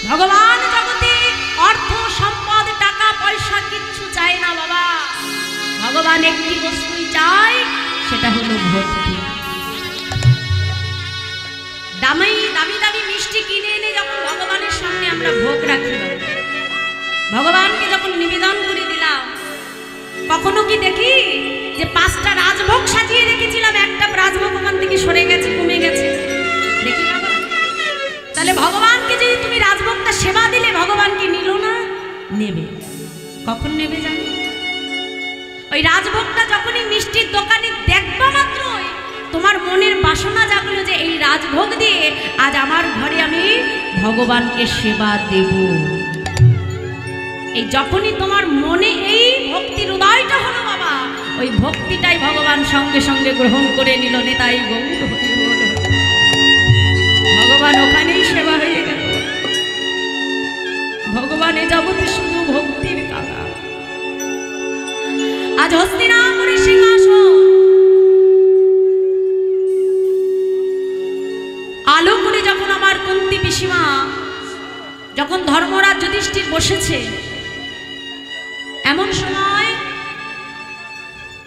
ভগবান জগতে অর্থ সম্পদ টাকা পয়সা কিচ্ছু চায় না বাবা। ভগবান একটি বস্তুই চায়, সেটা হলো ভক্তি। দামি দামি দামি মিষ্টি কিনে এনে যখন ভগবানের সামনে আমরা ভোগ রাখি, ভগবানকে যখন নিবেদন করে দিলাম, কখনো কি দেখি যে 5টা রাজভোগ সাজিয়ে রেখেছিলাম, একটা রাজভোগ ওখান থেকে সরে গেছে, কমে গেছে? দেখি বাবা। তাহলে ভগবানকে যদি তুমি রাজভোগটা সেবা দিলে, ভগবান কি নিল না? নেবে। কখন নেবে জানো? ওই রাজভোগটা যখনই মিষ্টির দোকানে দেখবা মাত্রই তোমার মনের বাসনা জাগলো যে এই রাজভোগ দিয়ে আজ আমার ঘরে আমি ভগবানকে সেবা দেব। এই যখনই তোমার মনে এই ভক্তির উদয়টা হলো বাবা, ওই ভক্তিটাই ভগবান সঙ্গে সঙ্গে গ্রহণ করে নিল। নেতাই গৌর হরি বল। ভগবান ওখানেই সেবা হয়ে গেল। ভগবানে জগতে শুধু ভক্তির কাকা। আজ হস্তিনাপুরের সিংহাসন আলো করে যখন আমার কুন্তী পিসিমা, যখন ধর্মরাজ যুধিষ্ঠির বসেছে, এমন সময়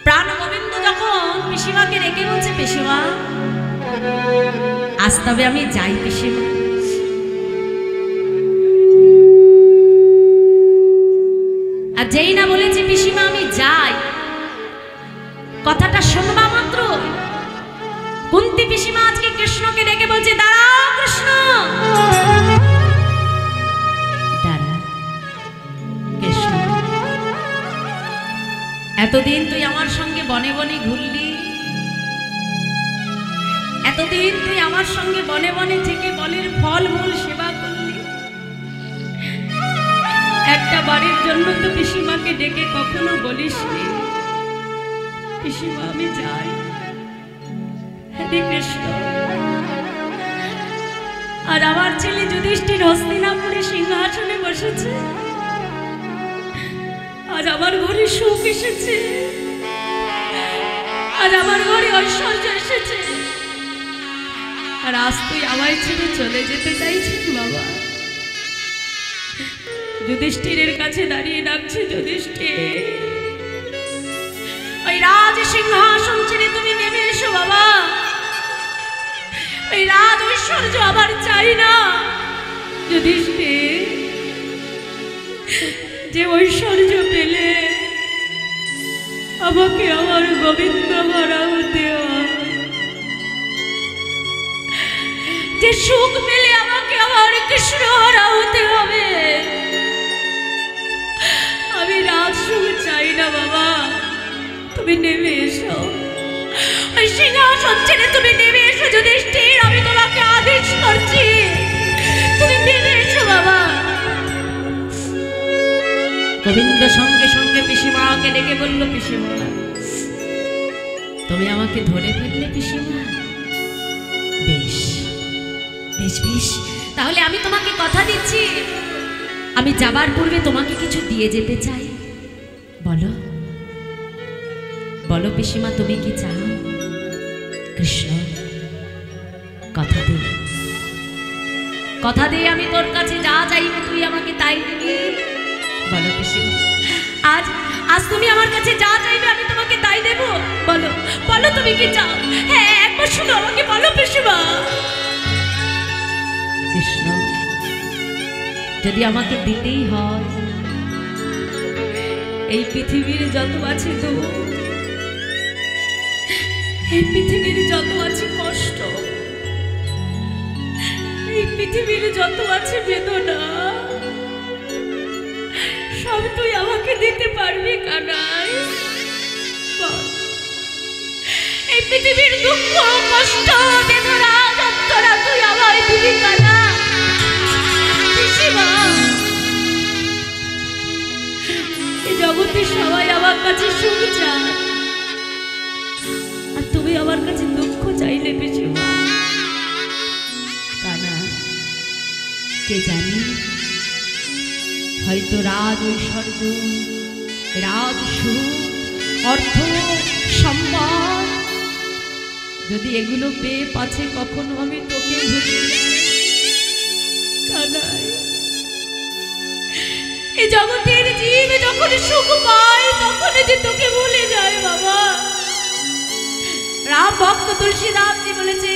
প্রাণ গোবিন্দ যখন পিসিমাকে রেখে বলছে, পিসিমা আজ তবে আমি যাই পিসিমা। আর যেই না বলেছি পিসিমা আমি যাই, কথাটা শুনবা মাত্র কুন্তী পিসিমা আজকে কৃষ্ণকে ডেকে বলছে, দাঁড়াও কৃষ্ণ, দাঁড়া কৃষ্ণ। এতদিন তুই আমার সঙ্গে বনে বনে ঘুরলি, এতদিন তুই আমার সঙ্গে বনে বনে থেকে বনের ফল মূল সেবা করলি, একটা বাড়ির জন্য তো পিসিমাকে ডেকে কখনো বলিসনি পিসিমা আমি যাই। হরে কৃষ্ণ। আর আমার ছেলে যুধিষ্ঠির হস্তিনাপুরে সিংহাসনে বসেছে, আজ আমার ঘরে সুখ এসেছে, আজ আমার ঘরে ঐশ্বর্য এসেছে, আর আজ তুই আমায় ছেড়ে চলে যেতে চাইছিস বাবা। যুধিষ্ঠিরের কাছে দাঁড়িয়ে ডাকছে, যুধিষ্ঠির ওই রাজ সিংহাসন ছেড়ে তুমি নেমে এসো বাবা। ওই রাজ ঐশ্বর্য আবার চাই না যুধিষ্ঠির। যে ঐশ্বর্য পেলে আমাকে আমার গোবিন্দ হারা হতে হয়, যে সুখ পেলে আমাকে আমার কৃষ্ণ হারা হতে হবে, আমি রাজ সুখ চাই না বাবা। তুমি নেমে এসো, ওই সিংহাসন ছেড়ে তুমি নেমে এসো যুধিষ্ঠির, আমি তোমাকে আদেশ করছি, তুমি নেমে এসো বাবা। গোবিন্দ সঙ্গে সঙ্গে পিসিমাকে ডেকে বলল, পিসিমা তুমি আমাকে ধরে ফেললে পিসিমা? বেশ বেশ বেশ, তাহলে আমি তোমাকে কথা দিচ্ছি, আমি যাবার পূর্বে তোমাকে কিছু দিয়ে যেতে চাই। বলো বলো পিসিমা তুমি কি চাও? কৃষ্ণ কথা দে, কথা দে আমি তোর কাছে যা চাইবে তুই আমাকে তাই দিবি। বলো পিসিমা, আজ আজ তুমি আমার কাছে যা চাইবে আমি তোমাকে তাই দেব। বলো বলো তুমি কি চাও? হ্যাঁ একবার শুনো আমাকে, বলো পিসিমা। কৃষ্ণ যদি আমাকে দিতেই হয়, এই পৃথিবীর যত আছে তো, এই পৃথিবীর যত আছে কষ্ট, এই পৃথিবীর যত আছে বেদনা, সব তুই আমাকে দিতে পারবি কানাই? এই পৃথিবীর দুঃখ কষ্ট বেদনা যন্ত্রণা তুই আমায় দিবি কানা? পিসিমা এই জগতে সবাই আমার কাছে সুখ চায়, আর তুমি আমার কাছে দুঃখ চাইলে পিসিমা। কানা কে জানি হয়তো রাজ ঐশ্বর্য, রাজ সুখ, অর্থ সম্পদ, যদি এগুলো পেয়ে পাছে কখনো আমি তোকে ভুলি কানাই, এই জগতের জীব যখন সুখ পায় তখন যে তোকে ভুলে যায় বাবা। রাম ভক্ত তুলসীদাস जी বলেছে,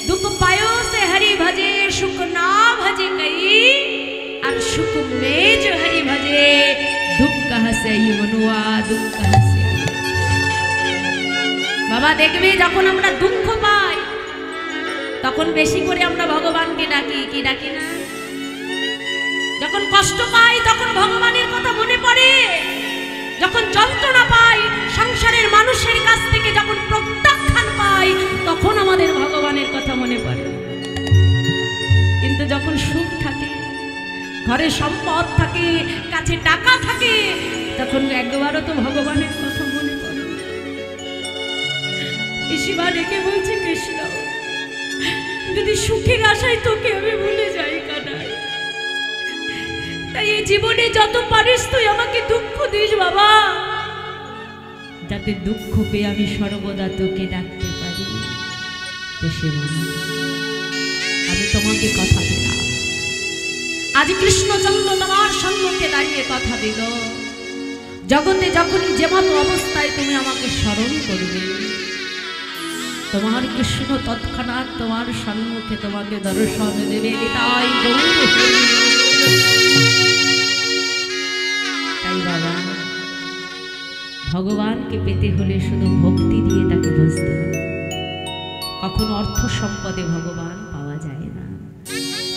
दुख पायो से हरि भजे, सुख ना भजे कई, और सुख में जो हरि भजे, दुख कहाँ से आई मनुआ, दुख कहाँ से आई। बाबा देखबे যখন আমরা দুঃখ পাই তখন বেশি করে আমরা ভগবানকে ডাকি, কি ডাকি না? যখন কষ্ট পাই তখন ভগবানের কথা মনে পড়ে, যখন যন্ত্রণা পাই সংসারের মানুষের কাছ থেকে যখন প্রত্যাখ্যান পাই তখন আমাদের ভগবানের কথা মনে পড়ে। কিন্তু যখন সুখ থাকে, ঘরে সম্পদ থাকে, কাছে টাকা থাকে, তখন একবারও তো ভগবানের কথা মনে পড়ে। শিবা ডেকে বলছে, কৃষ্ণ যদি সুখের আশায় তোকে আমি ভুলে যাই কানাই, তাই এই জীবনে যত পারিস তুই আমাকে দুঃখ দিস বাবা, যাতে দুঃখ পেয়ে আমি সর্বদা তোকে ডাকতে পারি। আমি তোমাকে কথা দিলাম, আজ কৃষ্ণচন্দ্র তোমার সম্মুখে দাঁড়িয়ে কথা দিল, জগতে যখনই যে মতো অবস্থায় তুমি আমাকে স্মরণ করবে, তোমার কৃষ্ণ তৎক্ষণাৎ তোমার সম্মুখে তোমাকে দর্শন দেবে। তাই তাই বাবা, ভগবানকে পেতে হলে শুধু ভক্তি দিয়ে তাকে বুঝতে হবে, কখনো অর্থ সম্পদে ভগবান পাওয়া যায় না।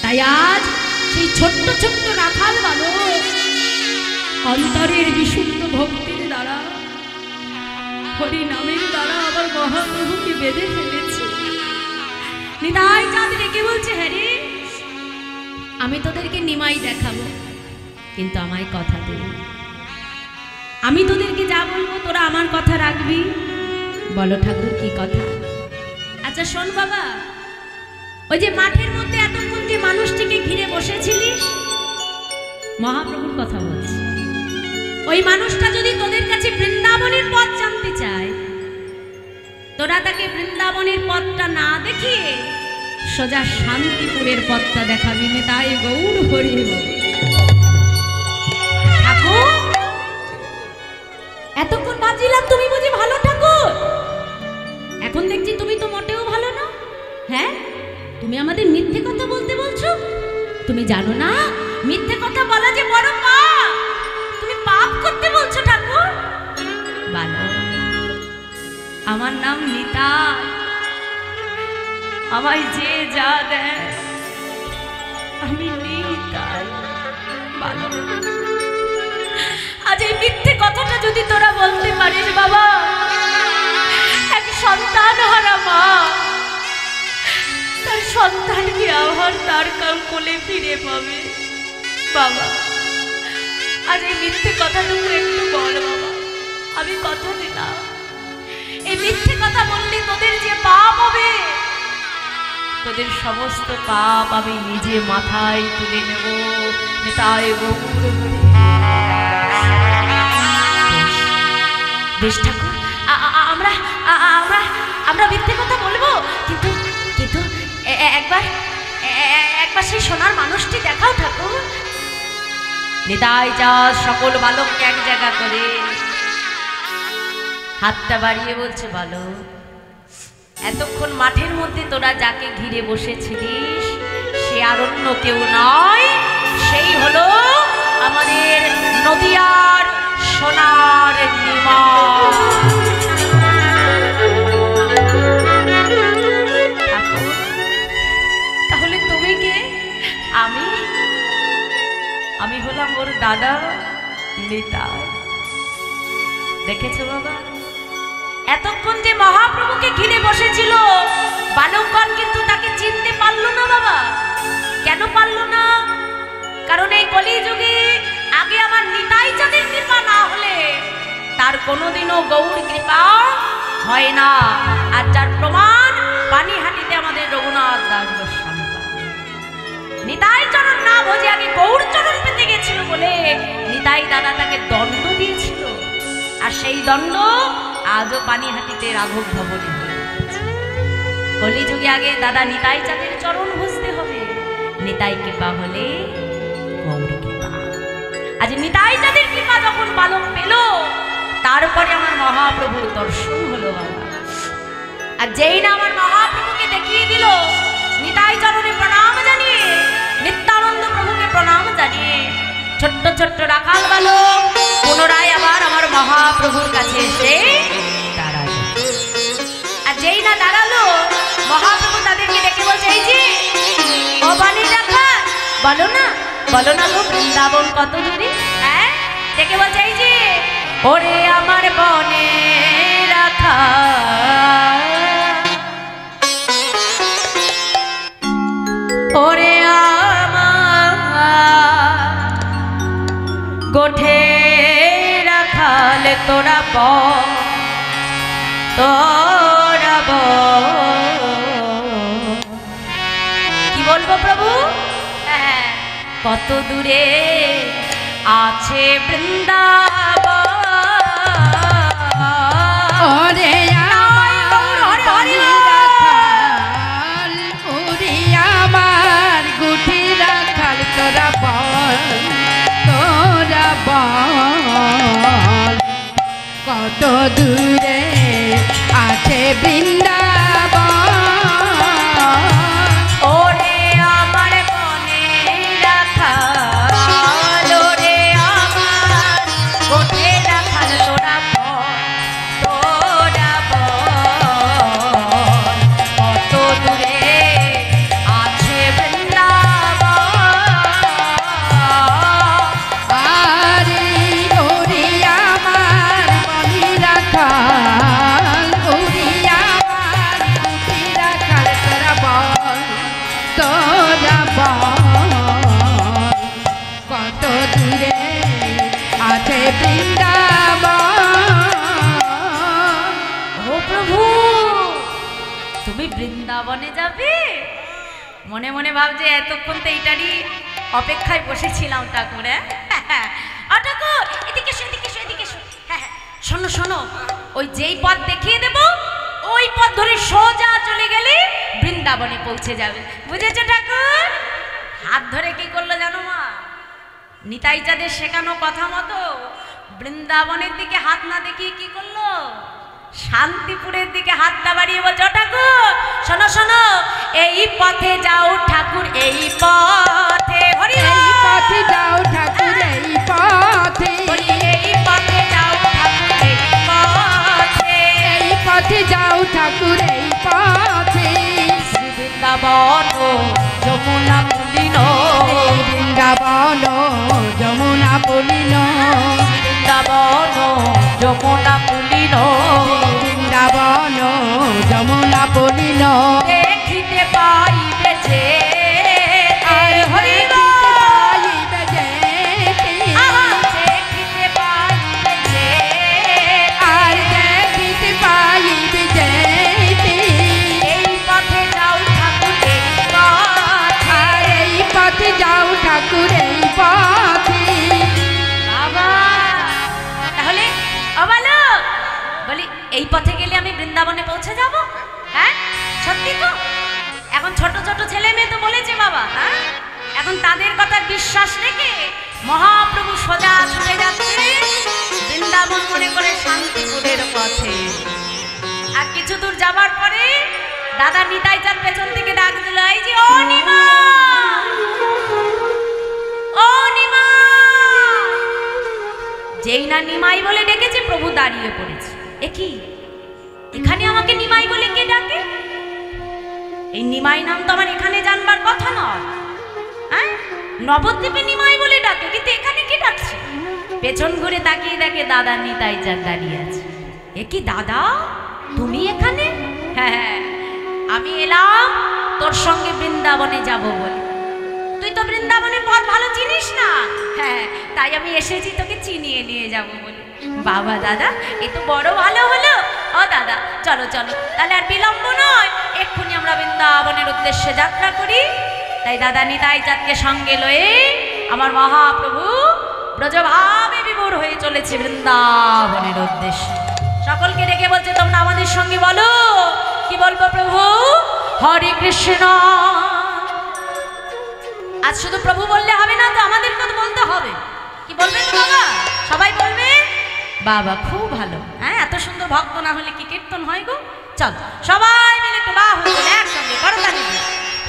তাই আজ সেই ছোট্ট ছোট্ট রাখাল বালক অন্তরের বিশুদ্ধ ভক্তির দ্বারা, হরি নামের দ্বারা আবার মহাপ্রভুকে বেঁধে ফেলেছে। নিতাই চাঁদ ডেকে বলছে, হ্যাঁ রে, আমি তোদেরকে নিমাই দেখাবো, কিন্তু আমায় কথা দে, আমি তোদেরকে যা বলবো তোরা আমার কথা রাখবি। বলো ঠাকুর কি কথা? আচ্ছা শোন বাবা, ওই যে মাঠের মধ্যে এতক্ষণ যে মানুষটিকে ঘিরে বসেছিলিস, মহাপ্রভুর কথা বলছি, ওই মানুষটা যদি তোদের কাছে বৃন্দাবনের পথ জানতে চায়, তোরা তাকে বৃন্দাবনের পথটা না দেখিয়ে সোজা শান্তিপুরের পথটা দেখাবি। তাই গৌর হরি ঠাকুর, এতক্ষণ ভাবছিলাম তুমি বুঝি ভালো ঠাকুর, এখন দেখছি তুমি তো মোটেও ভালো না। হ্যাঁ, তুমি আমাদের মিথ্যে কথা বলতে বলছো? তুমি জানো না মিথ্যে কথা বলা যে বড় পাপ? তুমি পাপ করতে বলছো ঠাকুর? ভালো, আমার নাম নিতাই, আমায় যে যা দেয় আমি নিতাই। ভালো, আজ এই মিথ্যে কথাটা যদি তোরা বলতে পারিস বাবা, এক সন্তান হারা মা তার সন্তানকে আবার তার কোলে ফিরে পাবে। বাবা আজ এই মিথ্যে কথাটুকু একটু বল বাবা, আমি কথা দিলাম, এই মিথ্যে কথা বললে তোদের যে পাপ হবে, তোদের সমস্ত পাপ আমি নিজে মাথায় তুলে নেব। তাই বেশ ঠাকুর, আমরা আমরা আমরা মিথ্যে কথা বলবো, কিন্তু কিন্তু একবার একবার সেই সোনার মানুষটি দেখাও ঠাকুর। নিতাই চাঁদ সকল বালককে এক জায়গা করে হাতটা বাড়িয়ে বলছে, বলো এতক্ষণ মাঠের মধ্যে তোরা যাকে ঘিরে বসেছিলিস সে আর অন্য কেউ নয়, সেই হলো আমাদের নদিয়ার সোনার নিমাই। তাহলে তুমি কে? আমি হলাম ওর দাদা নিতাই। দেখেছো বাবা, এতক্ষণ যে মহাপ্রভুকে ঘিরে বসেছিল বালকগণ কিন্তু তাকে চিনতে পারল না বাবা। কেন পারল না? কারণ এই কলিযুগে আগে আমার নিতাই চাঁদের কৃপা না হলে তার কোনোদিনও গৌর কৃপা হয় না। আর যার প্রমাণ পানিহাটিতে আমাদের রঘুনাথ দাস গোস্বামী নিতাই চরণ না ভোজে আগে গৌর চরণ পেতে গেছিল বলে নিতাই দাদা তাকে দণ্ড দিয়েছিল, আর সেই দণ্ড আজও পানিহাটিতে রাঘব ভবনে হয়ে গেছে। কলিযুগে আগে দাদা নিতাই চাঁদের চরণ ভজতে হবে, নিতাই কৃপা হলে গৌর কৃপা। আজ নিতাই চাঁদের কৃপা যখন বালক পেল, তারপরে আমার মহাপ্রভুর দর্শন হলো বাবা। আর যেই না আমার মহাপ্রভুকে দেখিয়ে দিল, নিতাই চরণে প্রণাম জানিয়ে, নিত্যানন্দ প্রভুকে প্রণাম জানিয়ে, ছোট্ট ছোট্ট রাখাল বালক পুনরায় আবার আমার মহাপ্রভুর কাছে এসে দাঁড়ালো। আর যেই না দাঁড়ালো, মহাপ্রভু তাদেরকে ডেকে বলছে, এই যে ও বাণী রাখাল, বলো না গো বৃন্দাবন কত দূরে? হ্যাঁ, ডেকে বলছে, এই যে ওরে আমার বনে রাখা, ওরে আমার গোঠে রাখাল, তোরা কি বলবো প্রভু? হ্যাঁ, কত দূরে আছে বৃন্দাবন, ওরে আমার বনে রাখাল, ওরে আমার গুঠি রাখাল, তোরা বল কত দূরে আছে বৃন্দাবন, ওরে আমার বনে রাখাল, ওরে আমার গোঠে রাখাল, তোরা কত দূরে আছে বৃন্দাবন, আরে ওরে আমার বনে রাখাল, ওরে আমার গুঠি রাখাল, তোরা বল কত দূরে আছে বৃন্দাবন। ও প্রভু, তুমি বৃন্দাবনে যাবে? মনে মনে ভাবছে এতক্ষণ তো এইটারই অপেক্ষায় বসেছিলাম ঠাকুর। হ্যাঁ ঠাকুর, এদিকে এসো, এদিকে এসো, এদিকে এসো। হ্যাঁ, শোনো শোনো, ওই যেই পথ দেখিয়ে দেব, ওই পথ ধরে সোজা চলে গেলে বৃন্দাবনে পৌঁছে যাবে, বুঝেছো ঠাকুর? হাত ধরে কি করলো জানো মা? নিতাই চাঁদের শেখানো কথা মতো বৃন্দাবনের দিকে হাত না দেখিয়ে কি করলো? শান্তিপুরের দিকে হাতটা বাড়িয়ে বলছো, ঠাকুর শোনো শোনো, এই পথে যাও ঠাকুর, এই পথে, এই পথে যাও ঠাকুর, এই পথে, এই পথে যাও ঠাকুর, এই পথে, এই পথে যাও ঠাকুর, এই পথে, শ্রী বৃন্দাবন যমুনা পুলিন, বৃন্দাবন যমুনা পুলিন, বৃন্দাবন যমুনা পুলিন, বৃন্দাবন যমুনা পুলিন, দেখিতে পাইবে যে, আর হরিতে পাইবে যে, দেখিতে পাইবে যে, আর দেখিতে পাইবে যে, এই পথে যাও ঠাকুর, এই পথে, আর এই পথে যাও ঠাকুর, এই পথে। বাবা তাহলে অবালো বলি, এই পথে গেলে আমি বৃন্দাবনে পৌঁছে যাব? হ্যাঁ সত্যি তো? এখন ছোট ছোট ছেলে মেয়ে তো বলেছে বাবা, হ্যাঁ এখন তাদের কথা বিশ্বাস রেখে মহাপ্রভু সোজা ছুটে যাচ্ছে বৃন্দাবন মনে করে শান্তিপুরের পথে। আর কিছু দূর যাবার পরে দাদা নিতাই চাঁদ পেছন থেকে ডাক দিল, এই যে ও নিমা, ও নিমা। যেই না নিমাই বলে ডেকেছে, প্রভু দাঁড়িয়ে পড়েছে। এ কি, এখানে আমাকে নিমাই বলে কে ডাকে? এই নিমাই নাম তো আমার এখানে জানবার কথা নয়। হ্যাঁ, নবদ্বীপে নিমাই বলে ডাকে, কিন্তু এখানে কে ডাকছে? পেছন ঘুরে তাকিয়ে দেখে দাদা নিতাই চাঁদ দাঁড়িয়ে আছে। এ কি দাদা, তুমি এখানে? হ্যাঁ, আমি এলাম তোর সঙ্গে বৃন্দাবনে যাব বলে। তুই তো বৃন্দাবনের পথ ভালো চিনিস না। হ্যাঁ, তাই আমি এসেছি তোকে চিনিয়ে নিয়ে যাব বলে। বাবা দাদা, এ তো বড় ভালো হলো। ও দাদা চলো চলো, তাহলে আর বিলম্ব নয়, এক্ষুনি আমরা বৃন্দাবনের উদ্দেশ্যে যাত্রা করি। তাই দাদা নিতাই চাঁদকে সঙ্গে লয়ে আমার মহাপ্রভু ব্রজভাবে বিভোর হয়ে চলেছে বৃন্দাবনের উদ্দেশ্যে। সকলকে ডেকে বলছে, তোমরা আমাদের সঙ্গে বলো। কি বলবো প্রভু? হরে কৃষ্ণ। আজ শুধু প্রভু বললে হবে না তো, আমাদেরকে তো বলতে হবে। কি বলবে বাবা খুব ভালো। হ্যাঁ, এত সুন্দর ভক্ত না হলে কি কীর্তন হয় গো? চল সবাই মিলে একটু বাহু তুলে একসঙ্গে করতালি দিই।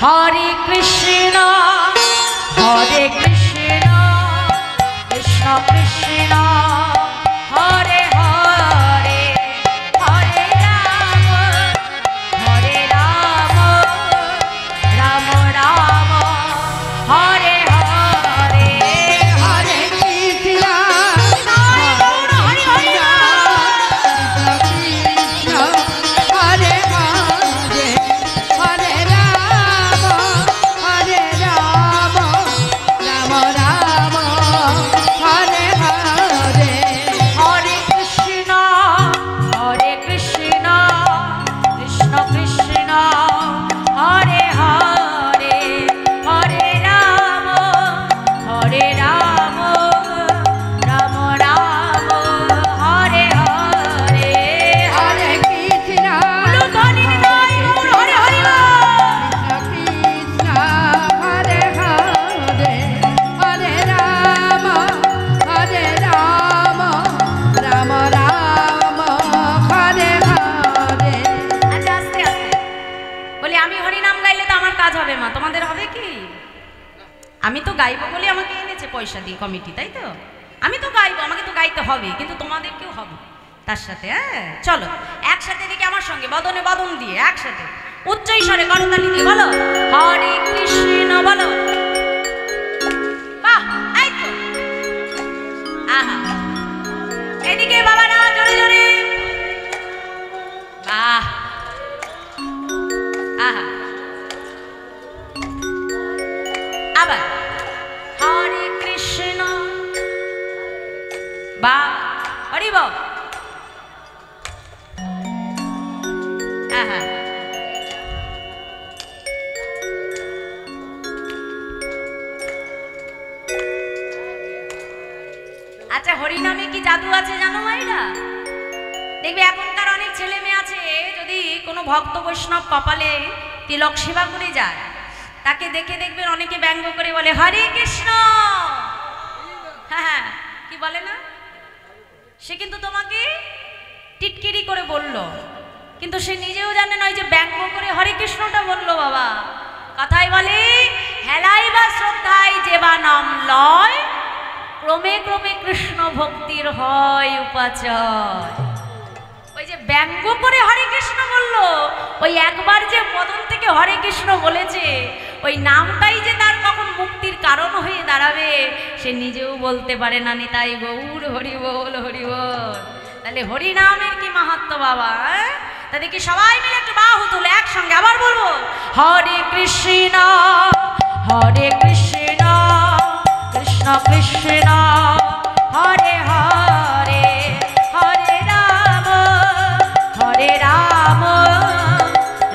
হরে কৃষ্ণ হরে কৃষ্ণ কৃষ্ণ কৃষ্ণ হরে হরে হরে রাম রাম রাম হরে হরে হরে কৃষ্ণ কৃষ্ণ হরে হরে হরে রাম রাম রাম হরে হরে হরে কৃষ্ণ কৃষ্ণ কৃষ্ণ হরে হরে হরে রাম রাম রাম হরে হরে হরে কৃষ্ণ ধ্বনি নিতাই গৌর হরে হরি বল। কৃষ্ণ হরে হরে হরে রাম রাম রাম হরে হরে আচ্ছা আস্তে আস্তে বলি, আমি হরিনাম গাইলে তো আমার কাজ হবে মা, তোমাদের হবে কি? আমি তো গাইবো বলে আমাকে এনেছে পয়সা দিয়ে কমিটি, তাই তো? আমি তো গাইবো, আমাকে তো গাইতে হবে, কিন্তু তোমাদেরকেও হবে তার সাথে। হ্যাঁ চলো একসাথে দেখি আমার সঙ্গে বদনে বদন দিয়ে একসাথে উচ্চ ঈশ্বরে করতালি দিয়ে বলো হরে কৃষ্ণ বলো। বাহ, এই তো। আহা, এদিকে বাবা না, জোরে জোরে। বাহ, আহা, আবার হরে কৃষ্ণ। বাহ, হরি বল। আহা, আচ্ছা হরিনামে কি জাদু আছে জানো মাইরা? দেখবে এখনকার অনেক ছেলে মেয়ে আছে, যদি কোনো ভক্ত বৈষ্ণব কপালে তিলক সেবা করে যায়, তাকে দেখে দেখবেন অনেকে ব্যঙ্গ করে বলে হরে কৃষ্ণ। হ্যাঁ হ্যাঁ, কি বলে না? সে কিন্তু তোমাকে টিটকিরি করে বলল, কিন্তু সে নিজেও জানে না যে ব্যঙ্গ করে হরে কৃষ্ণটা বললো। বাবা কথাই বলে হেলাই বা শ্রদ্ধায় যে বা নাম লয়, ক্রমে ক্রমে কৃষ্ণ ভক্তির হয় উপাচয়। ওই যে ব্যঙ্গ করে হরে কৃষ্ণ বললো, ওই একবার যে বদন থেকে হরে কৃষ্ণ বলেছে, ওই নামটাই যে তার কখন মুক্তির কারণ হয়ে দাঁড়াবে সে নিজেও বলতে পারে না। নিতাই গৌর হরি বল হরি বল। তাহলে হরি নামের কি মাহাত্ম্য বাবা। তাদেরকে সবাই মিলে একটু বাহু তুলে একসঙ্গে আবার বলবো হরে কৃষ্ণ কৃষ্ণ কৃষ্ণ হরে হরে হরে রাম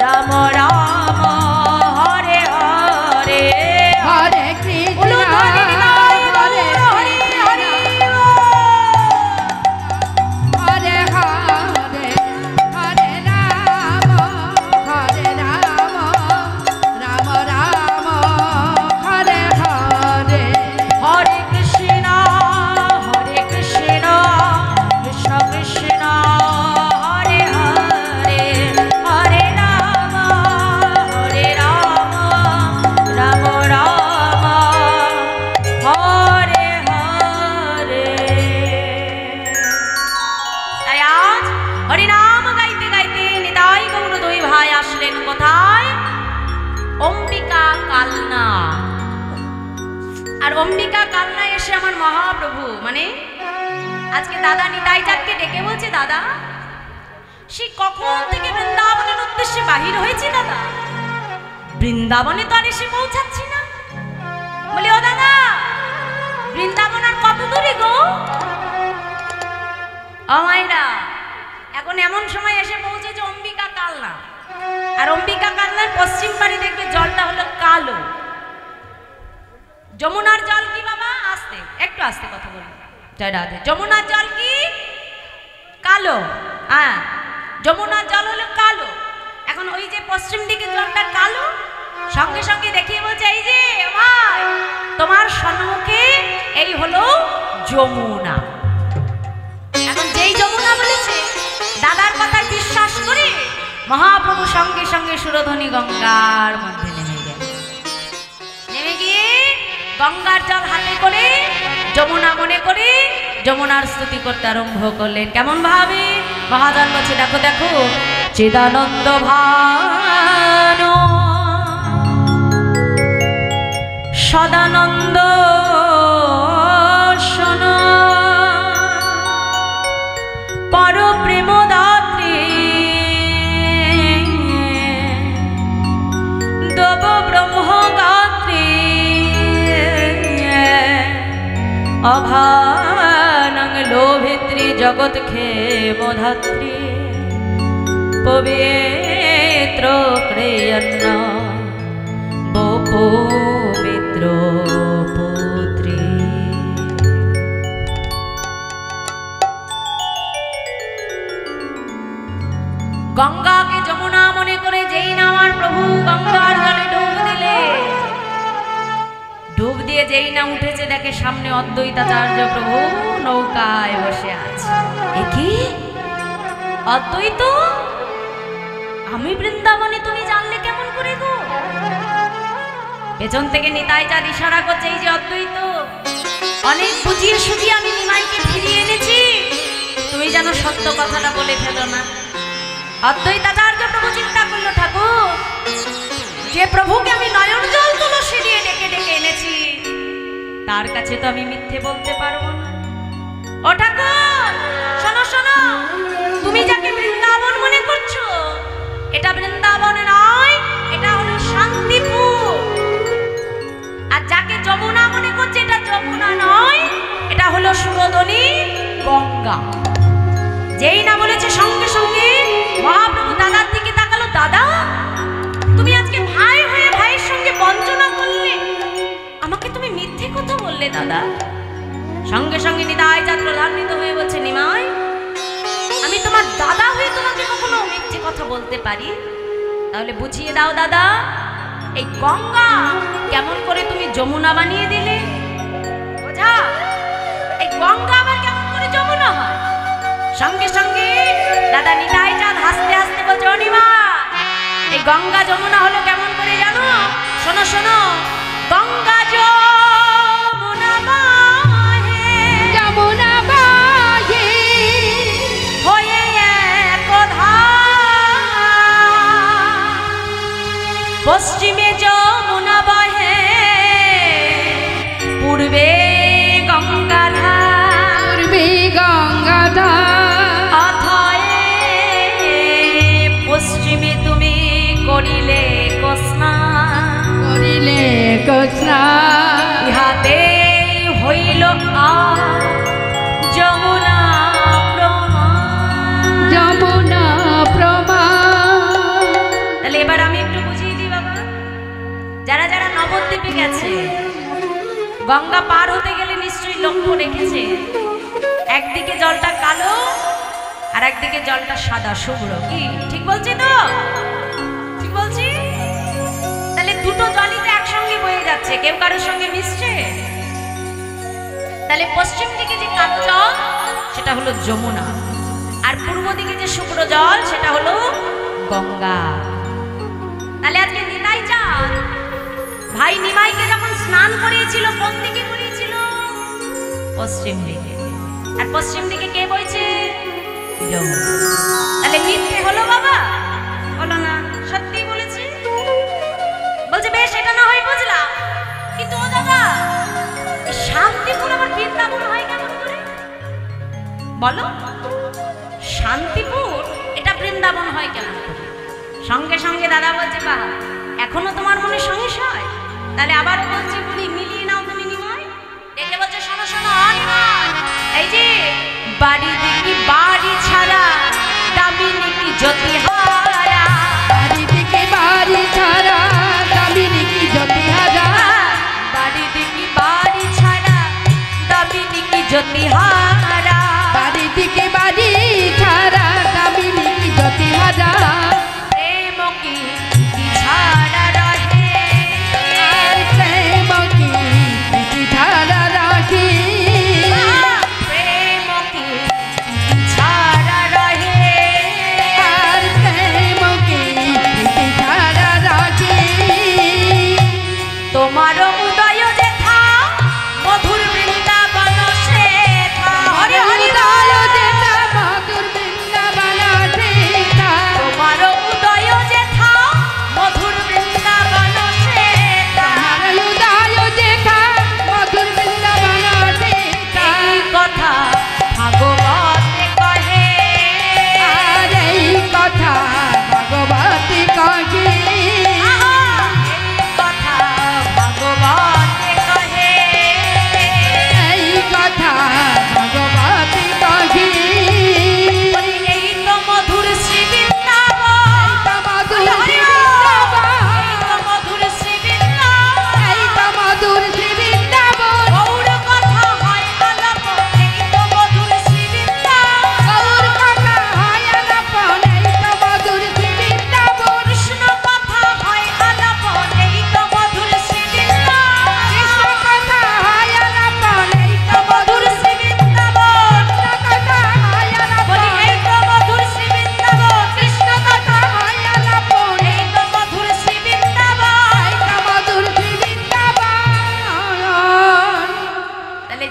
রাম রাম হরে হরে হরে কৃষ্ণ হরে হরে হরে হরে হরে রাম রাম রাম হরে হরে হরে কৃষ্ণ কৃষ্ণ কৃষ্ণ হরে হরে হরে রাম রাম রাম হরে হরে। তাই আজ হরিনাম গাইতে গাইতে নিতাই গৌর দুই ভাই আসলেন কোথায়? অম্বিকা কালনা। আর অম্বিকা কালনায় এসে আমার মহাপ্রভু মানে আজকে দাদা নিতাই চাঁদকে ডেকে বলছে, দাদা সে কখন থেকে বৃন্দাবনের উদ্দেশ্যে বাহির হয়েছে দাদা, বৃন্দাবনে তো আর এসে পৌঁছাচ্ছি না। বলি ও দাদা, বৃন্দাবন আর কত দূরে গো? ও মাইরা, এখন এমন সময় এসে পৌঁছেছে অম্বিকা কালনা। আর অম্বিকা কালনার পশ্চিম পাড়ে দেখবে জলটা হলো কালো। যমুনার জল কি বাবা? আস্তে, একটু আস্তে কথা বলুন। জয় রাধে। যমুনার জল কি কালো? হ্যাঁ, যমুনার জল হলো কালো। এখন ওই যে পশ্চিম দিকে জলটা কালো, সঙ্গে সঙ্গে দেখিয়ে বলছে, এই যে ভাই তোমার সম্মুখে এই হলো যমুনা। এখন যে মহাপ্রভু সঙ্গে সঙ্গে সুরধ্বনি গঙ্গার মধ্যে নেমে গেল। নেমে গিয়ে গঙ্গার জল হাতে করে যমুনা মনে করে যমুনার স্তুতি করতে আরম্ভ করলেন। কেমন ভাবে? মহাজন বলছে, দেখো দেখো, চিদানন্দ ভানো সদানন্দ শোন পর প্রেম দাত্রী দেব ব্রহ্ম গাত্রী অভানং লোভিত্রী জগৎ ক্ষেমধাত্রী পবিত্র ক্রিয়ন্ন পবিত্র পুত্রী। গঙ্গাকে যমুনা মনে করে যেই না আমার প্রভু গঙ্গার জলে ডুব দিলে, ডুব দিয়ে যেই না উঠেছে, দেখে সামনে অদ্বৈতাচার্য প্রভু নৌকায় বসে আছে। এ কি অদ্বৈত? আমি বৃন্দাবনে, তুমি জানলে কেমন করে গো? পেছন থেকে নিতাই চাঁদ ইশারা করছে, এই যে অদ্বৈত, অনেক বুঝিয়ে সুঝিয়ে আমি নিমাইকে ফিরিয়ে এনেছি, তুমি যেন সত্য কথাটা বলে ফেলো না। অদ্বৈতাচার্য প্রভু চিন্তা করলো, ঠাকুর, যে প্রভুকে আমি নয়ন জল তুলসী দিয়ে ডেকে ডেকে এনেছি, তার কাছে তো আমি মিথ্যে বলতে পারবো না। ও ঠাকুর, শোনো শোনো, তুমি যাকে বৃন্দাবন মনে করছো, এটা বৃন্দাবনে নয়, এটা হলো শান্তিপুর। আর যাকে যমুনা মনে করছে, এটা যমুনা নয়, এটা হলো সুরধ্বনি গঙ্গা। যেই না বলেছে, সঙ্গে সঙ্গে মহাপ্রভু দাদার দিকে তাকালো। দাদা, তুমি আজকে ভাই হয়ে ভাইয়ের সঙ্গে বঞ্চনা করলে, আমাকে তুমি মিথ্যে কথা বললে দাদা। সঙ্গে সঙ্গে নিতাই চাঁদ প্রধান্বিত হয়ে বলছে, নিমাই, আমি তোমার দাদা হয়ে তোমাকে কখনো মিথ্যে কথা বলতে পারি? তাহলে বুঝিয়ে দাও দাদা, এই গঙ্গা কেমন করে তুমি যমুনা বানিয়ে দিলে? বোঝা, এই গঙ্গা আবার কেমন করে যমুনা হয়? সঙ্গে সঙ্গে দাদা নিতাই চাঁদ হাসতে হাসতে বলছে, অনিমা, এই গঙ্গা যমুনা হলো কেমন করে জানো? শোনো শোনো, গঙ্গা যমুনা বাহে, যমুনা বাহে হয়ে একধা, পশ্চিমে যমুনা বাহে, পূর্বে গঙ্গাধার, পূর্বে গঙ্গাধার, অথয়ে পশ্চিমে তুমি করিলে স্নান, করিলে স্নান, ইহাতে হইল আর যমুনা প্রমাণ, যমুনা প্রমাণ। তাহলে এবার আমি একটু বুঝিয়ে দিই বাবা, যারা যারা নবদ্বীপে গেছে, গঙ্গা পার হতে গেলে নিশ্চয়ই লক্ষ্য রেখেছে, একদিকে জলটা কালো আর একদিকে জলটা সাদা শুভ্র। কি ঠিক বলছি তো? ঠিক বলছি? তাহলে দুটো জলই তো একসঙ্গে বয়ে যাচ্ছে, কেউ কারোর সঙ্গে মিশছে। তাহলে পশ্চিম দিকে যে কালো জল, সেটা হলো যমুনা, আর পূর্ব দিকে যে শুভ্র জল, সেটা হলো গঙ্গা। তাহলে আজকে নিতাই চাঁদ ভাই নিমাইকে যখন স্নান করিয়েছিল, কোন দিকে করিয়েছিল? পশ্চিম দিকে। আর পশ্চিম দিকে কে বইছে? যমুনা। তাহলে মিথ্যে হলো বাবা? হলো না, সত্যি বলেছি। বলছে বেশ, এটা না হয় বুঝলাম, কিন্তু ও দাদা, শান্তিপুর আবার বৃন্দাবন হয় কেমন করে বলো? শান্তিপুর এটা বৃন্দাবন হয় কেমন করে? সঙ্গে সঙ্গে দাদা বলছে, বাহ, এখনো তোমার মনে সংশয়? তাহলে আবার বলছি, বলি মিলিয়ে নাও তুমি নিমাই। দেখে বলছে, শোনো শোনো নিমাই, এই যে বাড়ি দেখি বাড়ি ছাড়া, দামিনী কি জ্যোতিহারা, বাড়ি থেকে বাড়ি ছাড়া, দামিনী কি জ্যোতিহারা, বাড়ি দেখি বাড়ি ছাড়া, দামিনী কি জ্যোতিহারা, বাড়ি থেকে বাড়ি ছাড়া, দামিনী কি জ্যোতিহারা, প্রেম কি ছাড়া রহে, আর প্রেম কি ছাড়া রাখি, প্রেম কি ছাড়া রহে, আর প্রেম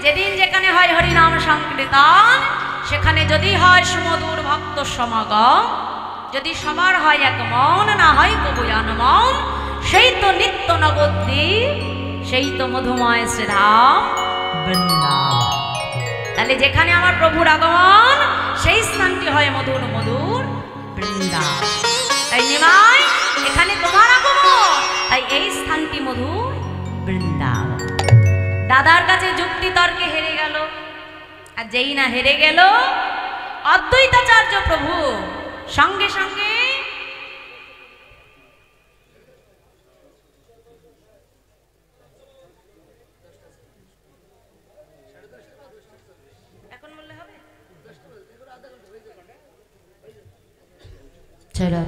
যেদিন যেখানে হয় হরিনাম সংকীর্তন, সেখানে যদি হয় সুমধুর ভক্ত সমাগম, যদি সবার হয় এক মন, না হয় কবুয়ান মন, সেই তো নিত্য নবদ্বীপ, সেই তো মধুময় শ্রীধাম বৃন্দাবন। তাহলে যেখানে আমার প্রভুর আগমন, সেই স্থানটি হয় মধুর মধুর বৃন্দাবন। তাই নিমাই, এখানে তোমার আগমন, তাই এই স্থানটি মধুর বৃন্দাবন। দাদার কাছে যুক্তি তর্কে হেরে গেল, আর যেই না হেরে গেল, অদ্বৈতাচার্য প্রভু সঙ্গে সঙ্গে এখন বললে হবে চলো।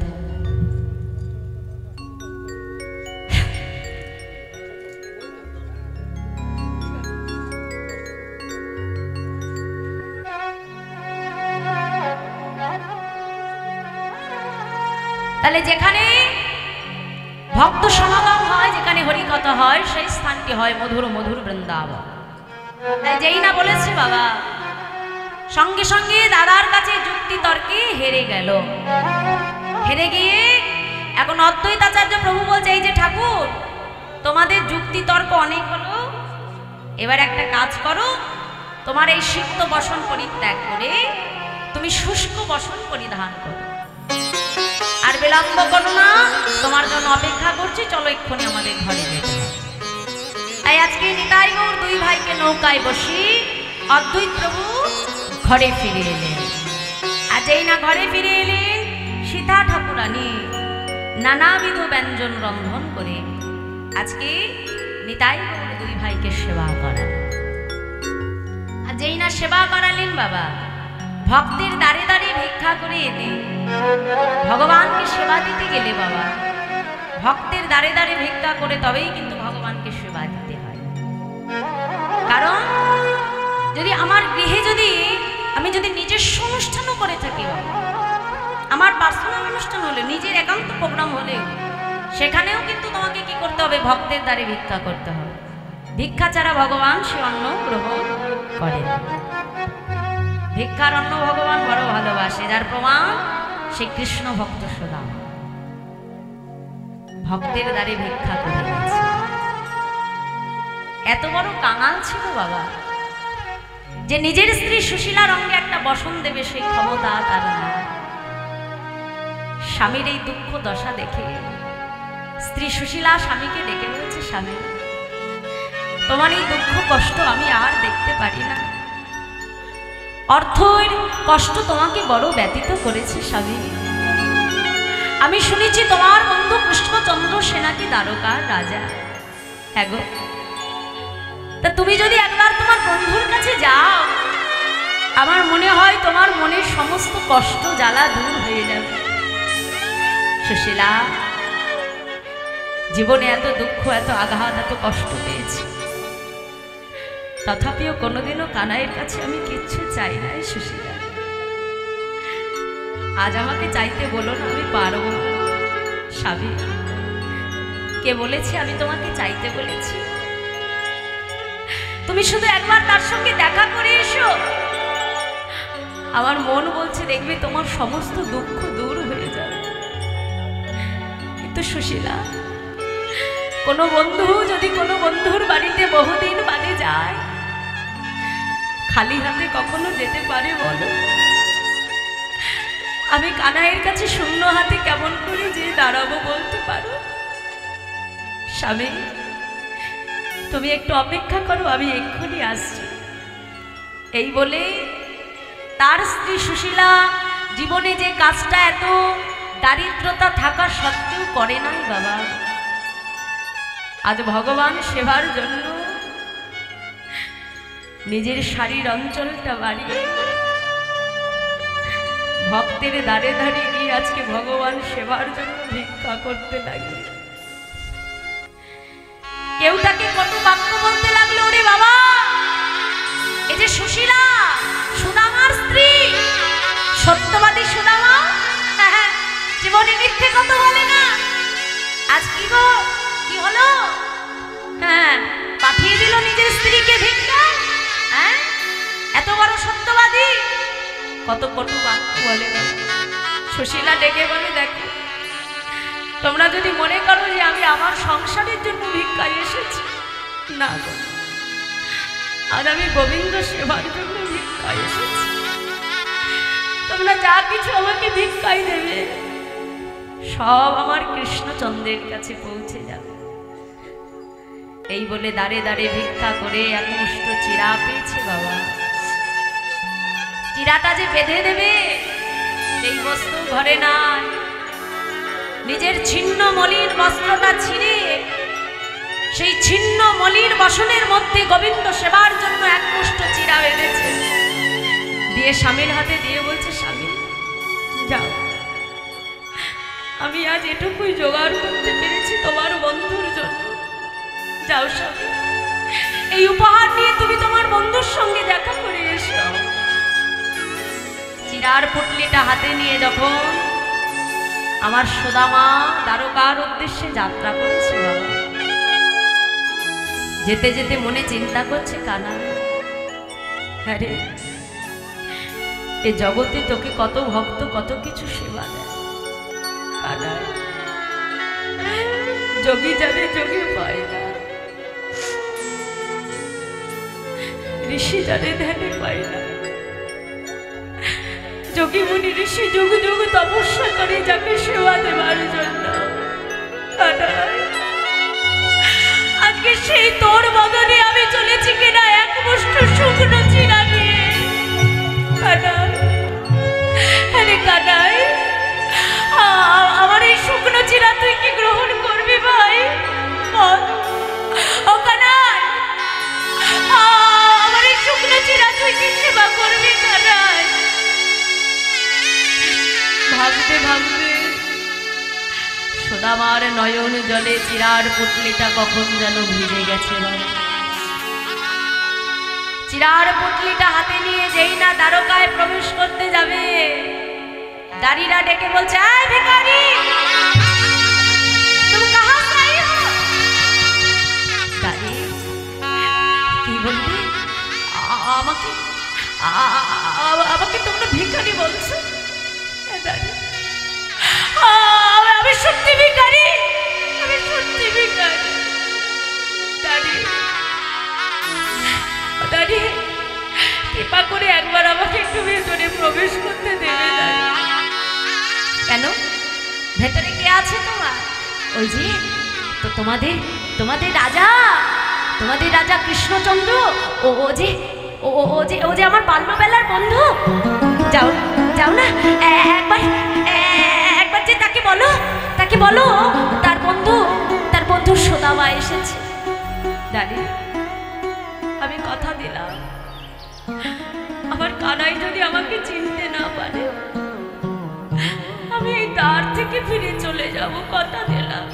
তাহলে যেখানে ভক্ত সমাগম হয়, যেখানে হরিকথা হয়, সেই স্থানটি হয় মধুর মধুর বৃন্দাবন। তাই যেই না বলেছে বাবা, সঙ্গে সঙ্গে দাদার কাছে যুক্তি তর্কে হেরে গেল। হেরে গিয়ে এখন অদ্বৈতাচার্য প্রভু বলছে, এই যে ঠাকুর, তোমাদের যুক্তি তর্ক অনেক হলো, এবার একটা কাজ করো, তোমার এই সিক্ত বসন পরিত্যাগ করে তুমি শুষ্ক বসন পরিধান করো, আর বিলম্ব করো না, তোমার জন্য অপেক্ষা করছি, চলো এক্ষুনি আমাদের ঘরে যেতে হবে। তাই আজকে নিতাই গৌর দুই ভাইকে নৌকায় বসি অদ্বৈত প্রভু ঘরে ফিরে এলেন। আর যেই না ঘরে ফিরে এলেন, সীতা ঠাকুরানী নানাবিধ ব্যঞ্জন রন্ধন করে আজকে নিতাই গৌর দুই ভাইকে সেবা করালেন। আর যেই না সেবা করালেন বাবা, ভক্তের দাঁড়ে দাঁড়িয়ে ভিক্ষা করে এনে ভগবানকে সেবা দিতে গেলে বাবা, ভক্তের দাঁড়ে দাঁড়িয়ে ভিক্ষা করে তবেই কিন্তু ভগবানকে সেবা দিতে হয়। কারণ যদি আমার গৃহে আমি যদি নিজস্ব অনুষ্ঠানও করে থাকি, আমার পার্সোনাল অনুষ্ঠান হলে, নিজের একান্ত প্রোগ্রাম হলেও, সেখানেও কিন্তু তোমাকে কি করতে হবে? ভক্তের দ্বারে ভিক্ষা করতে হবে। ভিক্ষা ছাড়া ভগবান সে অন্ন গ্রহণ করেন। ভিক্ষার অন্ন ভগবান বড় ভালোবাসে, যার প্রমাণ শ্রীকৃষ্ণ ভক্ত সুদাম ভক্তের দ্বারে ভিক্ষা করে গেছে। এত বড় কাঙাল ছিল বাবা যে নিজের স্ত্রী সুশীলার অঙ্গে একটা বসন দেবে সেই ক্ষমতা তার না। স্বামীর এই দুঃখ দশা দেখে স্ত্রী সুশীলা স্বামীকে ডেকে বলেছে, স্বামী, তোমার এই দুঃখ কষ্ট আমি আর দেখতে পারি না। অর্থের কষ্ট তোমাকে বড় ব্যতীত করেছে স্বামী। আমি শুনেছি তোমার বন্ধু কৃষ্ণচন্দ্র সেনাকি দ্বারকার রাজা। হ্যাঁ গো, তা তুমি যদি একবার তোমার বন্ধুর কাছে যাও, আমার মনে হয় তোমার মনের সমস্ত কষ্ট জ্বালা দূর হয়ে যাবে। সুশীলা, জীবনে এত দুঃখ, এত আঘাত, এত কষ্ট পেয়েছি, তথাপিও কোনোদিনও কানাইয়ের কাছে আমি কিচ্ছু চাই নাই। সুশীলা, আজ আমাকে চাইতে বলো না, আমি পারবো। স্বামী, কে বলেছি আমি তোমাকে চাইতে বলেছি? তুমি শুধু একবার তার সঙ্গে দেখা করে এসো। আমার মন বলছে দেখবে তোমার সমস্ত দুঃখ দূর হয়ে যাবে। কিন্তু সুশীলা, কোনো বন্ধু যদি কোনো বন্ধুর বাড়িতে বহুদিন বাদে যায়, খালি হাতে কখনো যেতে পারে বলো? আমি কানাইয়ের কাছে শূন্য হাতে কেমন করে যে দাঁড়াবো বলতে পারো? স্বামী, তুমি একটু অপেক্ষা করো, আমি এক্ষুনি আসছি। এই বলে তার স্ত্রী সুশীলা জীবনে যে কাজটা এত দারিদ্রতা থাকা সত্ত্বেও করে নাই বাবা, আজ ভগবান সেবার জন্য নিজের শাড়ির অঞ্চলটা বাড়িয়ে ভক্তের দাঁড়ে দাঁড়িয়ে গিয়ে আজকে ভগবান সেবার জন্য ভিক্ষা করতে লাগলো। কেউ তাকে কত বাক্য বলতে লাগলো, ওরে বাবা, এই যে সুশীলা, সুদামার স্ত্রী, সত্যবাদী সুদামা, জীবনে মিথ্যে কথা বলে না। আজ কি গো, কি হলো? হ্যাঁ, পাঠিয়ে দিল নিজের স্ত্রীকে ভিক্ষা। সুশীলা ডেকে বলে, দেখো তোমরা যদি মনে করো যে আমি আমার সংসারের জন্য ভিক্ষায় এসেছি, না গো, আর আমি গোবিন্দ সেবার জন্য ভিক্ষায় এসেছি। তোমরা যা কিছু আমাকে ভিক্ষায় দেবে সব আমার কৃষ্ণচন্দ্রের কাছে পৌঁছে যাবে। এই বলে দাঁড়ে দাঁড়ে ভিক্ষা করে এক মুষ্ট চিরা পেয়েছে বাবা। চিরাটা যে বেঁধে দেবে সেই বস্তু ঘরে নাই। নিজের ছিন্ন মলিন বস্ত্রটা ছিঁড়ে সেই ছিন্ন মলিন বসনের মধ্যে গোবিন্দ সেবার জন্য এক মুষ্ট চিরা বেঁধেছে, দিয়ে স্বামীর হাতে দিয়ে বলছে, স্বামী যাও, আমি আজ এটুকুই জোগাড় করতে পেরেছি তোমার বন্ধুর জন্য। যাও স্বামী, এই উপহার নিয়ে তুমি তোমার বন্ধুর সঙ্গে দেখা করে এসো। চিরার পুটলিটা হাতে নিয়ে যখন আমার সুদামা দ্বারকার উদ্দেশ্যে যাত্রা করেছে বাবা, যেতে যেতে মনে চিন্তা করছে, কানা আরে এ জগতে তোকে কত ভক্ত কত কিছু সেবা দেয়, কানা যোগী জানে যোগী পায় না, ঋষি জানে ধ্যানে পায় না, যোগী মুনি ঋষি যুগ যুগ তপস্যা করে যাকে সেবা দেওয়ার জন্য। আজকে সেই তোর বদলে আমি চলেছি কিনা এক মুষ্ট শুকনো চিরা নিয়ে। আরে কানাই, আমার এই শুকনো চিরা তুই কি গ্রহণ করবি ভাই? ও কানাই, আমার এই শুকনো চিরা তুই কি সেবা করবি কানাই? ভাবতে ভাবতে সুদামার নয়ন জলে চিরার পুটলিটা কখন যেন ভিজে গেছে। চিরার পুটলিটা হাতে নিয়ে যেই না দ্বারকায় প্রবেশ করতে যাবে, দাঁড়িরা ডেকে বলছে, আয় ভিখারি, তুম কাহাঁ সে আই হো? দাঁড়ি কি বলবি? আমাকে আমাকে তোমরা ভিখারি বলছো? আমি সত্যি ভিখারি, আমি সত্যি ভিখারি। দাঁড়ি কৃপা করে একবার আমাকে একটু ভেতরে প্রবেশ করতে দেবে? কেন, ভেতরে কে আছে তোমার? ওই যে তো তোমাদের তোমাদের রাজা কৃষ্ণচন্দ্র, ও যে ও যে ও যে আমার বাল্যবেলার বন্ধু। যাও যাও না, একবার যে তাকে বলো তার বন্ধু সুদামা এসেছে। জানি, আমি কথা দিলাম আমার কানাই যদি আমাকে চিনতে না পারে আমি এই দ্বার থেকে ফিরে চলে যাব, কথা দিলাম।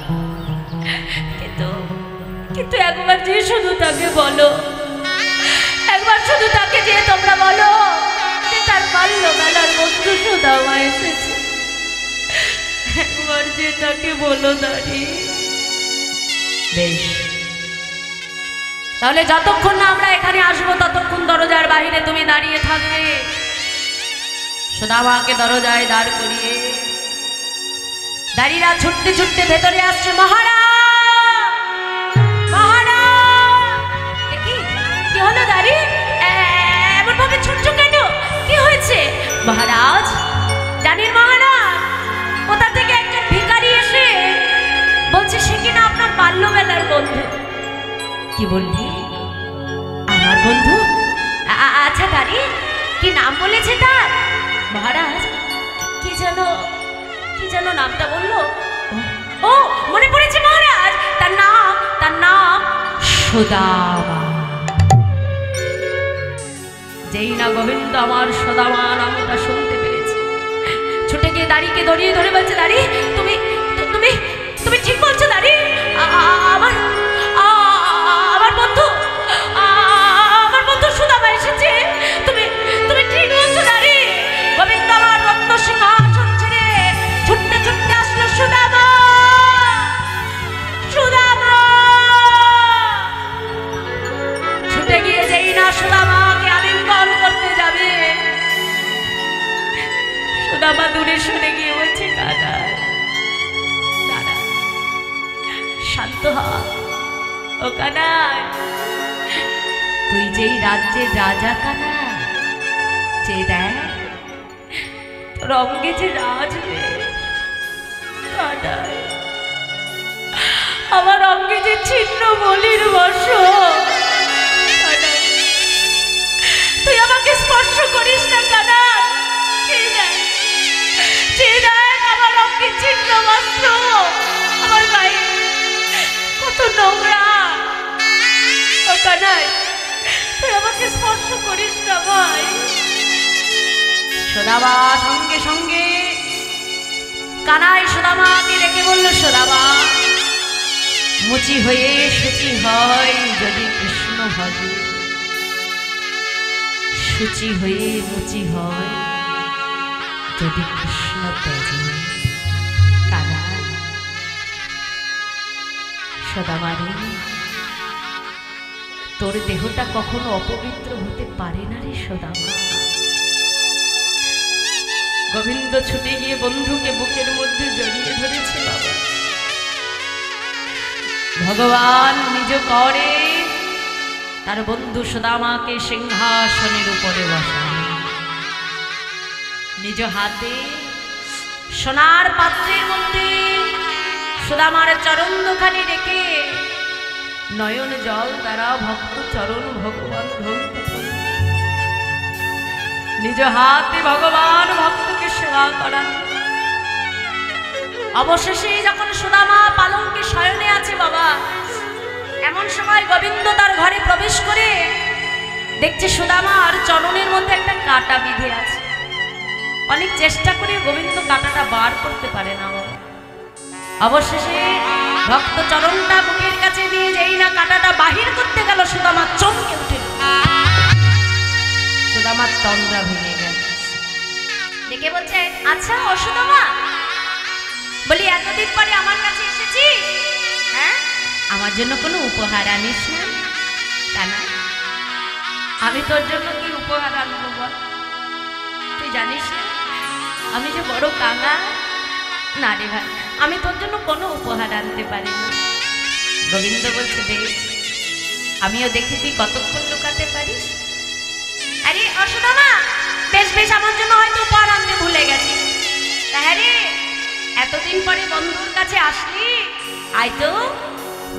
কিন্তু একবার যে শুধু তাকে বলো, একবার শুধু তাকে যে তোমরা বলো যে তার বাল্যবেলার বন্ধু সুদামা এসেছে, একবার যে তাকে বলো। দাঁড়ি বেশ, তাহলে যতক্ষণ না আমরা এখানে আসবো ততক্ষণ দরজার বাইরে তুমি দাঁড়িয়ে থাকবে। সুদামাকে দরজায় দাঁড় করিয়ে দাঁড়িরা ছুটতে ছুটতে ভেতরে আসছে। কি হলো দাঁড়ি, এমন ভাবে ছুটছো কেন? কি হয়েছে? মহারাজ, জানেন মহারাজ, কোথা থেকে একজন ভিখারি এসে বলছে সে কিনা আপনার বাল্যবেলার বন্ধু। কি বললি? আমার বন্ধু? আচ্ছা দাঁড়ি, কি নাম বলেছে তার? মহারাজ, কি যেন নামটা বললো? ও মনে পড়েছে মহারাজ, তার নাম সুদামা। যেই না গোবিন্দ আমার সুদামা নামটা শুনতে পেরেছে, ছুটে গিয়ে দাঁড়িকে দড়িয়ে ধরে বলছে, দাঁড়ি তুমি তুমি তুমি ঠিক বলছো দাঁড়ি, আমার বন্ধু সুদামা এসেছে, তুমি তুমি ঠিক বলছো দাঁড়ি। গোবিন্দ আমার রত্ন সিংহাসন ছেড়ে ছুটতে ছুটতে আসলো সুদামা। ছুটে গিয়ে যেই না সুদামাকে আলিঙ্গন করতে যাবে, সুদামা দূরে সরে গিয়ে কানাই দাঁড়া, শান্ত হ। ও কানাই, তুই যেই রাজ্যের রাজা কানাই, যে দেখ তোর অঙ্গে যে রাজ কানাই, আমার অঙ্গে যে ছিন্ন বলির বর্ষণ, তুই আমাকে স্পর্শ করিস না কানাই। আমার অঙ্গে ছিন্ন বস্ত্র, আমার গায়ে কত নোংরা। ও কানাই, তুই আমাকে স্পর্শ করিস না ভাই। সুদামা সঙ্গে সঙ্গে কানাই সুদামাকে ডেকে বলল, সুদামা, মুচি হয়ে শুচি হয় যদি কৃষ্ণ ভজে, শুচি হয়ে মুচি হয় যদি কৃষ্ণ তেজে। কানাই, সুদামা রে, তোর দেহটা কখনো অপবিত্র হতে পারে না রে সুদামা। গোবিন্দ ছুটে গিয়ে বন্ধুকে বুকের মধ্যে জড়িয়ে ধরেছে। বাবা, ভগবান নিজ করে তার বন্ধু সুদামাকে সিংহাসনের উপরে বসায়, নিজ হাতে সোনার পাত্রের মধ্যে সুদামার চরণ দুখানি রেখে নয়ন জল দ্বারা ভক্ত চরণ ভগবান ধরতে করে নিজ হাতে ভগবান ভক্তকে সেবা করান। অবশেষে যখন সুদামা পালঙ্কে শয়নে আছে বাবা, এমন সময় গোবিন্দ তার ঘরে প্রবেশ করে দেখছে সুদামার চরণের মধ্যে একটা কাঁটা বিঁধে আছে। অনেক চেষ্টা করে গোবিন্দ কাঁটাটা বার করতে পারে না বাবা। অবশেষে ভক্ত চরণটা বুকের কাছে নিয়ে যেই না কাঁটাটা বাহির করতে গেল, সুদামা চমকে উঠে, সুদামার তন্দ্রা ভেঙে গেল। দেখে বলছে, আচ্ছা ও সুদামা, বলি এতদিন পরে আমার কাছে এসেছিস, হ্যাঁ, আমার জন্য কোনো উপহার আনিস না? কানাই, আমি তোর জন্য কি উপহার আনবো বল? তুই জানিস না আমি যে বড় কাঙা। না রে ভাই, আমি তোর জন্য কোনো উপহার আনতে পারি না। গোবিন্দ বলছে, দেখ, আমিও দেখি তুই কতক্ষণ লুকাতে পারিস। আরে অসুদামা, বেশ বেশ, আমার জন্য হয়তো উপহার আনতে ভুলে গেছিস। হ্যাঁ রে, এতদিন পরে বন্ধুর কাছে আসলি, আয় তো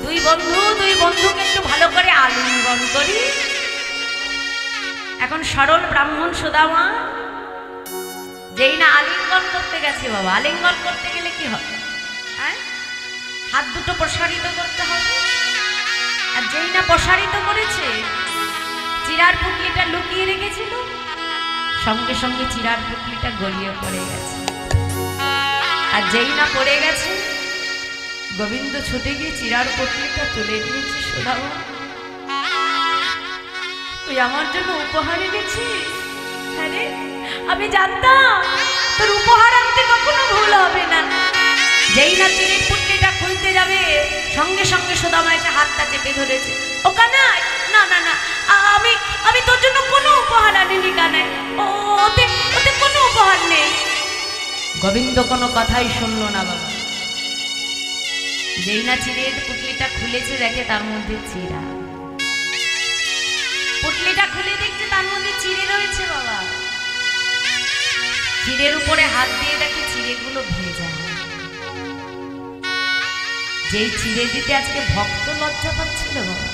দুই বন্ধুকে একটু ভালো করে আলিঙ্গন করি। এখন সরল ব্রাহ্মণ সুদামা যেই না আলিঙ্গন করতে গেছে বাবা, আলিঙ্গন করতে গেলে কি হবে? হাত দুটো প্রসারিত করতে হবে। আর যেই না প্রসারিত করেছে, চিরার পুটলিটা লুকিয়ে রেখেছিল, সঙ্গে সঙ্গে চিরার পুটলিটা গড়িয়ে পড়ে গেছে। আর যেই না পড়ে গেছে, গোবিন্দ ছুটে গিয়ে চিরার পুটলিটা তুলে নিয়েছে। সুদামা, তুই আমার জন্য উপহার এনেছিস? আরে আমি জানতাম তোর উপহার আনতে কখনো ভুল হবে না। যেই না চিরের পুটলিটা খুলতে যাবে, সঙ্গে সঙ্গে সুদামা এসে হাতটা চেপে ধরেছে। ও কানাই, না না না, আমি তোর জন্য কোনো উপহার আনিনি কানাই, ওতে কোনো উপহার নেই। গোবিন্দ কোনো কথাই শুনল না বাবা। যেই না চিরের পুটলিটা খুলেছে, দেখে তার মধ্যে চিরা। পুটলিটা খুলে দেখছে তার মধ্যে চিড়ে রয়েছে বাবা। চিড়ের উপরে হাত দিয়ে দেখে চিড়েগুলো ভেজা। যেই চিড়ে দিতে আজকে ভক্ত লজ্জা পাচ্ছিল বাবা,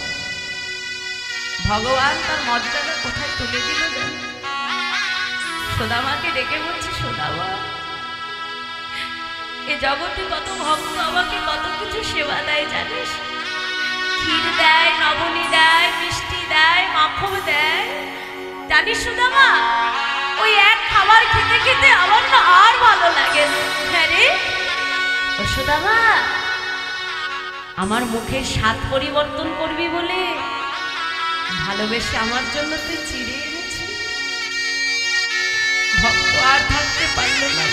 ভগবান তার মর্যাদা কোথায় তুলে দিল জানো? সুদামাকে ডেকে বলছে, সুদামা, এ জগতে কত ভক্ত আমাকে কত কিছু সেবা দেয় জানিস? ক্ষীর দেয়, নবনী দেয়, মিষ্টি দেয়, মাখন দেয়, জানিস সুদামা? ওই এক খাবার খেতে খেতে আমার না আর ভালো লাগে না। হ্যাঁ রে ও সুদামা, আমার মুখের স্বাদ পরিবর্তন করবি বলে ভালোবেসে আমার জন্য তুই চিড়ে এনেছিস। ভক্ত আর থাকতে পারল না,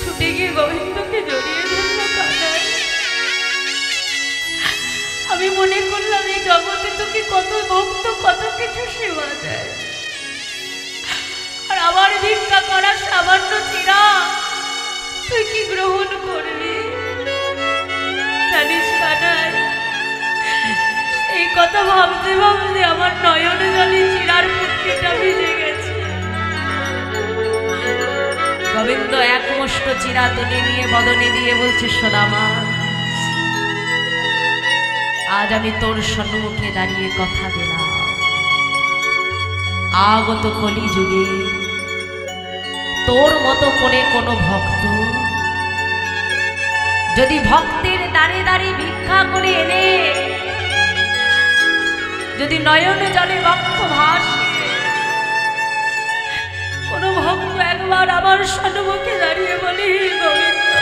ছুটে গিয়ে গোবিন্দকে জড়িয়ে ধরল। কানাই, আমি মনে করলাম এই জগতে তোকে কত ভক্ত কত কিছু সেবা দেয়, আর আমার ভিক্ষা করা সামান্য চিরা তুই কি গ্রহণ করবি? জানিস কানাই, এই কথা ভাবতে ভাবতে আমার নয়নে জলে চিরার পুটকিটা ভিজে গেছে। গোবিন্দ এক মুষ্ট চিরা তুলে নিয়ে বদনে দিয়ে বলছে, সোনামা, আজ আমি তোর সম্মুখে দাঁড়িয়ে কথা দিলাম, আগত কলি যুগে তোর মতো করে কোনো ভক্ত যদি ভক্তের দাঁড়ে দাঁড়িয়ে ভিক্ষা করে এনে যদি নয়ন জলে বক্ষ ভাসে, কোন ভক্ত একবার আমার সম্মুখে দাঁড়িয়ে বলি, গোবিন্দ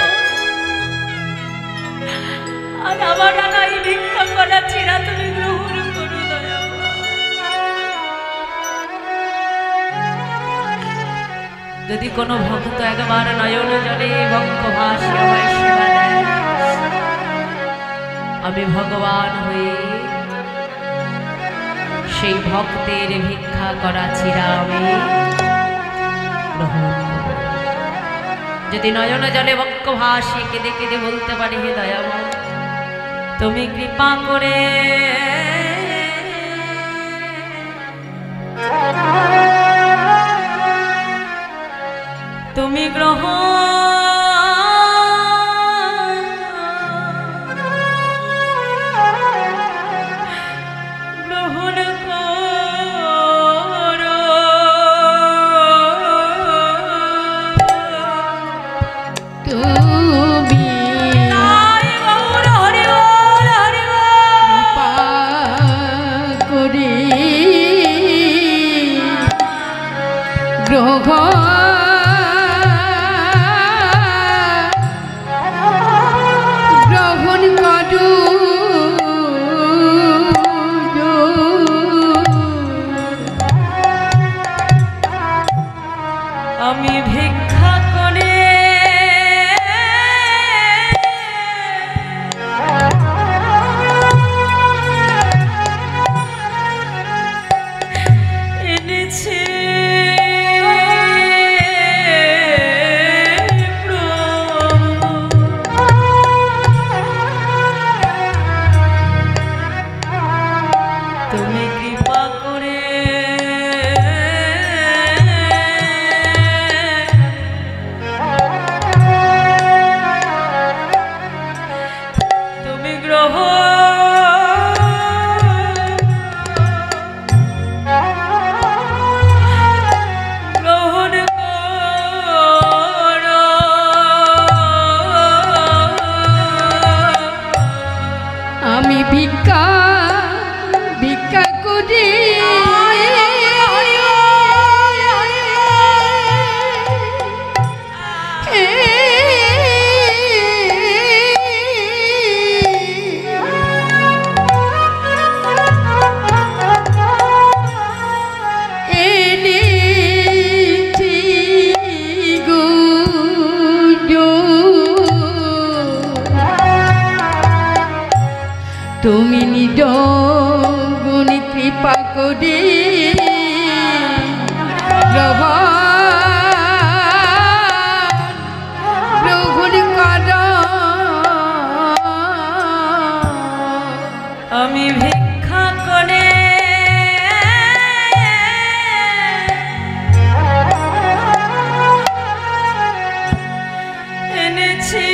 আর আমার আনাই ভিক্ষা করা চিরা তুমি গ্রহণ করো দয়া। যদি কোনো ভক্ত একবার নয়ন জলে বক্ষ ভাসে আমায় সেবা দেয়, আমি ভগবান হয়ে সেই ভক্তের ভিক্ষা করা চিরা আমি গ্রহণ করব। যদি নয়ন জলে বক্ষ ভাসে কেঁদে কেঁদে বলতে পারি, হে দয়াময়, তুমি কৃপা করে তুমি গ্রহণ আমি ভিক্ষা করে এনেছি তুমি কৃপা করে তুমি নিজ গুণী কৃপা করে গ্রহণ কর। আমি ভিক্ষা করে এনেছি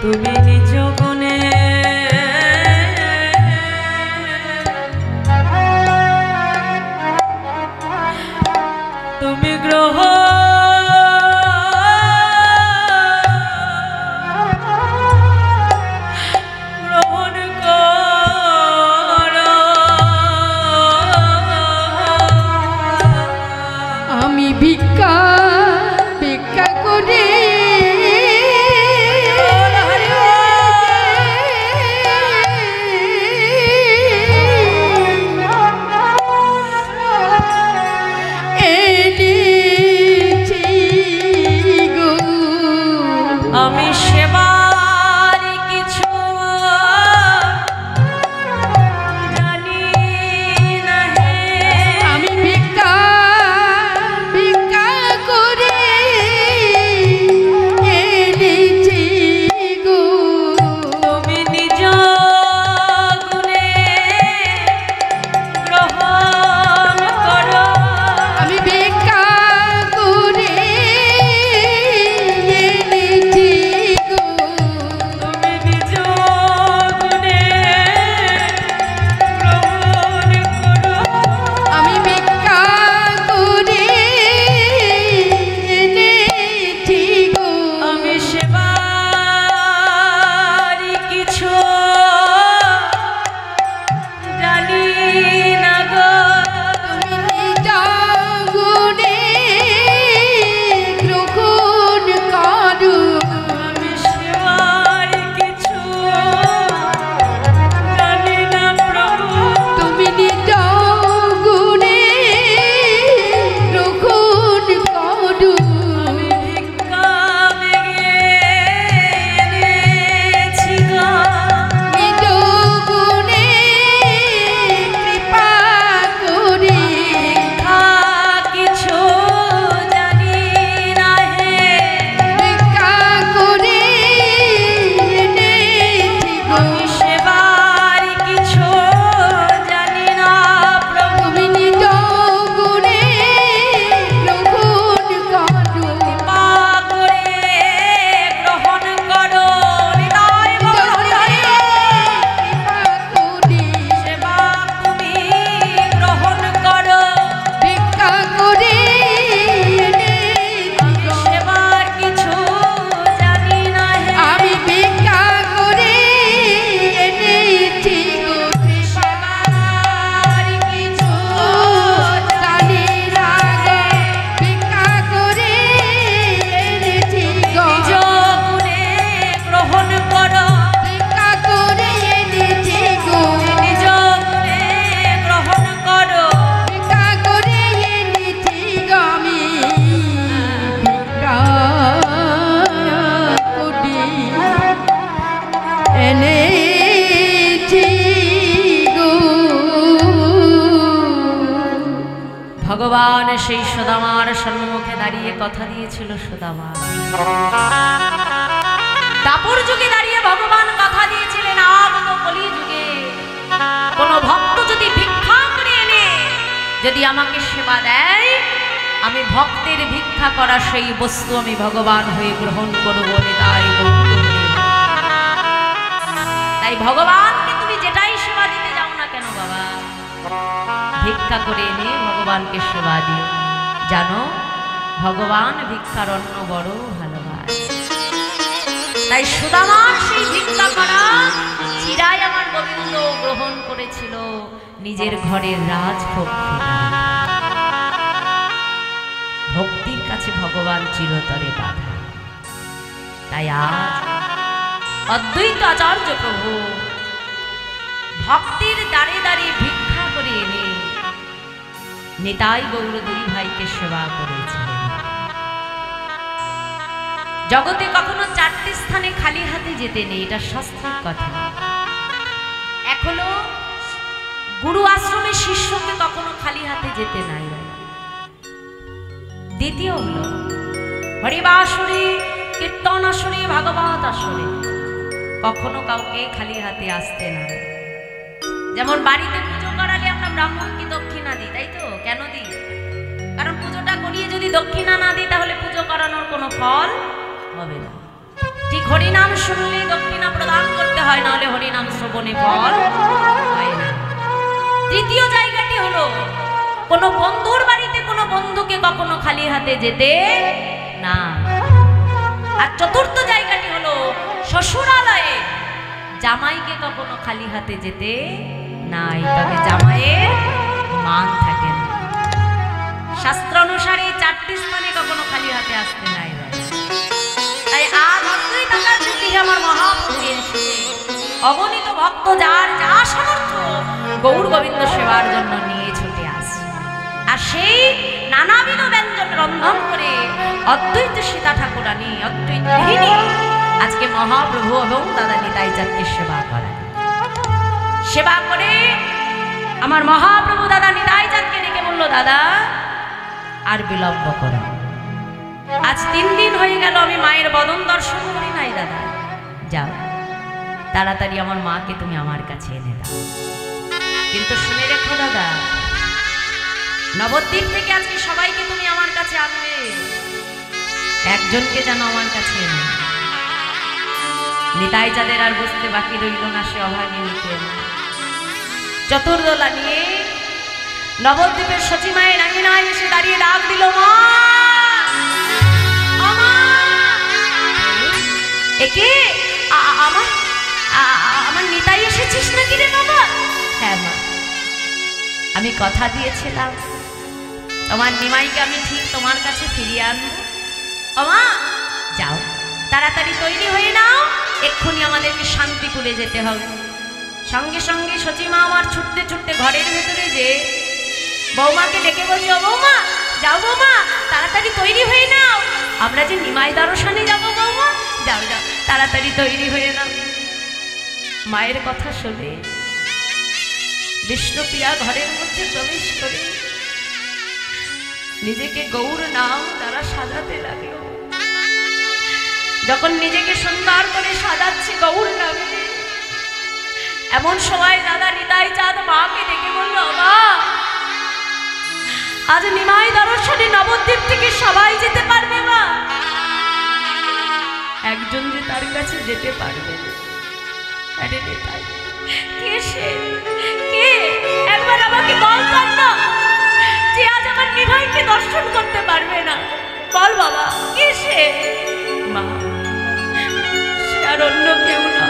তুমি নিজ গুণে তুমি গ্রহণ কর। আমি ভিক্ষা করে আমি সেবার কিছু সেই সুদামার সম্মুখে দাঁড়িয়ে কথা দিয়েছিল। সুদামা দাপর যুগে দাঁড়িয়ে ভগবান কথা দিয়েছিলেন, আগত কলি যুগে কোন ভক্ত যদি ভিক্ষা করে এনে যদি আমাকে সেবা দেয়, আমি ভক্তের ভিক্ষা করা সেই বস্তু আমি ভগবান হয়ে গ্রহণ করব। তাই ভগবানকে তুমি যেটাই সেবা দিতে যাও না কেন বাবা, ভিক্ষা করে এনে ভগবানকে সেবা দিও। জানো ভগবান ভিক্ষার অন্ন বড় ভালোবাসে। তাই সুদামার সেই ভিক্ষা করা চিরাই আমার গোবিন্দ গ্রহণ করেছিল নিজের ঘরের রাজভোগ। ভক্তির কাছে ভগবান চিরতরে বাধা। তাই আজ অদ্বৈত আচার্য প্রভু ভক্তির দ্বারে দ্বারে ভিক্ষা করে এনে নিতাই গৌর দুই ভাইকে সেবা করেছিলেন। জগতে কখনো চারটি স্থানে খালি হাতে যেতে নেই, এটা শাস্ত্রের কথা। এক হলো গুরু আশ্রমে শিষ্যকে কখনো খালি হাতে যেতে নাই। দ্বিতীয় হলো হরিবাসরে, কীর্তন আসরে, ভাগবত আসরে কখনো কাউকে খালি হাতে আসতে না। যেমন বাড়িতে পুজো করালে আমরা ব্রাহ্মণকে দক্ষিণা দিই, তাই তো? কেন দিই? কারণ পুজোটা করিয়ে যদি দক্ষিণা না দিই তাহলে পুজো করানোর কোনো ফল হবে না। ঠিক হরিনাম শুনলে দক্ষিণা প্রদান করতে হয়, নাহলে হরিনাম শ্রবণে ফল হয় না। তৃতীয় জায়গাটি হলো কোনো বন্ধুর বাড়িতে কোনো বন্ধুকে কখনো খালি হাতে যেতে না। আর চতুর্থ জায়গাটি হলো শ্বশুরালয়ে জামাইকে কখনো খালি হাতে যেতে নাই, তবে জামাইয়ের মান থাকে না। শাস্ত্র অনুসারে চারটি স্থানে কখনো খালি হাতে আসতে নাই। তাই আজ আমার মহাপ্রভু অগণিত ভক্ত যার যা সামর্থ্য গৌর গোবিন্দ সেবার জন্য নিয়ে ছুটে আসে। আর সেই নানাবিধ ব্যঞ্জন রন্ধন করে অদ্বৈত সীতা ঠাকুরানী, অদ্বৈত গৃহিণী আজকে মহাপ্রভু এবং দাদা নিতাই চাঁদকে সেবা করেন। সেবা করে আমার মহাপ্রভু দাদা নিতাই চাঁদকে ডেকে বলল, দাদা আর বিলম্ব করো, আজ 3 দিন হয়ে গেল আমি মায়ের বদন দর্শন করি নাই। দাদা যাও, তাড়াতাড়ি আমার মাকে তুমি আমার কাছে এনে দাও। কিন্তু শুনে রেখো দাদা, নবদ্বীপ থেকে আজকে সবাইকে তুমি আমার কাছে আনবে, একজনকে যেন আমার কাছে এনে। নিতাই চাঁদের আর বুঝতে বাকি রইল না, সে অভাগিনীকে চতুর্দোলা নিয়ে নবদ্বীপের সচিমায়ের আঙিনায় এসে দাঁড়িয়ে ডাক দিল, মা একে আমার নিতাই এসেছিস নাকি রে বাবা? হ্যাঁ মা, আমি কথা দিয়েছিলাম তোমার নিমাইকে আমি ঠিক তোমার কাছে ফিরিয়ে আনবো। মা যাও, তাড়াতাড়ি তৈরি হয়ে নাও, এক্ষুনি আমাদেরকে শান্তিপুরে যেতে হবে। সঙ্গে সঙ্গে সচিমা আমার ছুটতে ছুটতে ঘরের ভেতরে যে বৌমাকে ডেকে বলছে, ও বৌমা যাও, বৌমা তাড়াতাড়ি তৈরি হয়ে নাও, আমরা যে নিমাই দর্শনে যাবো। বৌমা যাও যাও, তাড়াতাড়ি তৈরি হয়ে নাও। মায়ের কথা শুনে বিষ্ণুপ্রিয়া ঘরের মধ্যে প্রবেশ করে নিজেকে গৌর নাম দ্বারা সাজাতে লাগলো। যখন নিজেকে সুন্দর করে সাজাচ্ছে গৌর নামে, এমন সময় দাদা নিতাই চাঁদ মাকে ডেকে বলল, মা আজ নিমাই দর্শনে নবদ্বীপ থেকে সবাই যেতে পারবে মা, একজন যে তার কাছে যেতে পারবে। আরে নিতাই কে সে? কে? একবার আমাকে বল না, যে আজ আমার নিমাইকে দর্শন করতে পারবে না। বল বাবা, কে সে? মা সে আর অন্য কেউ না,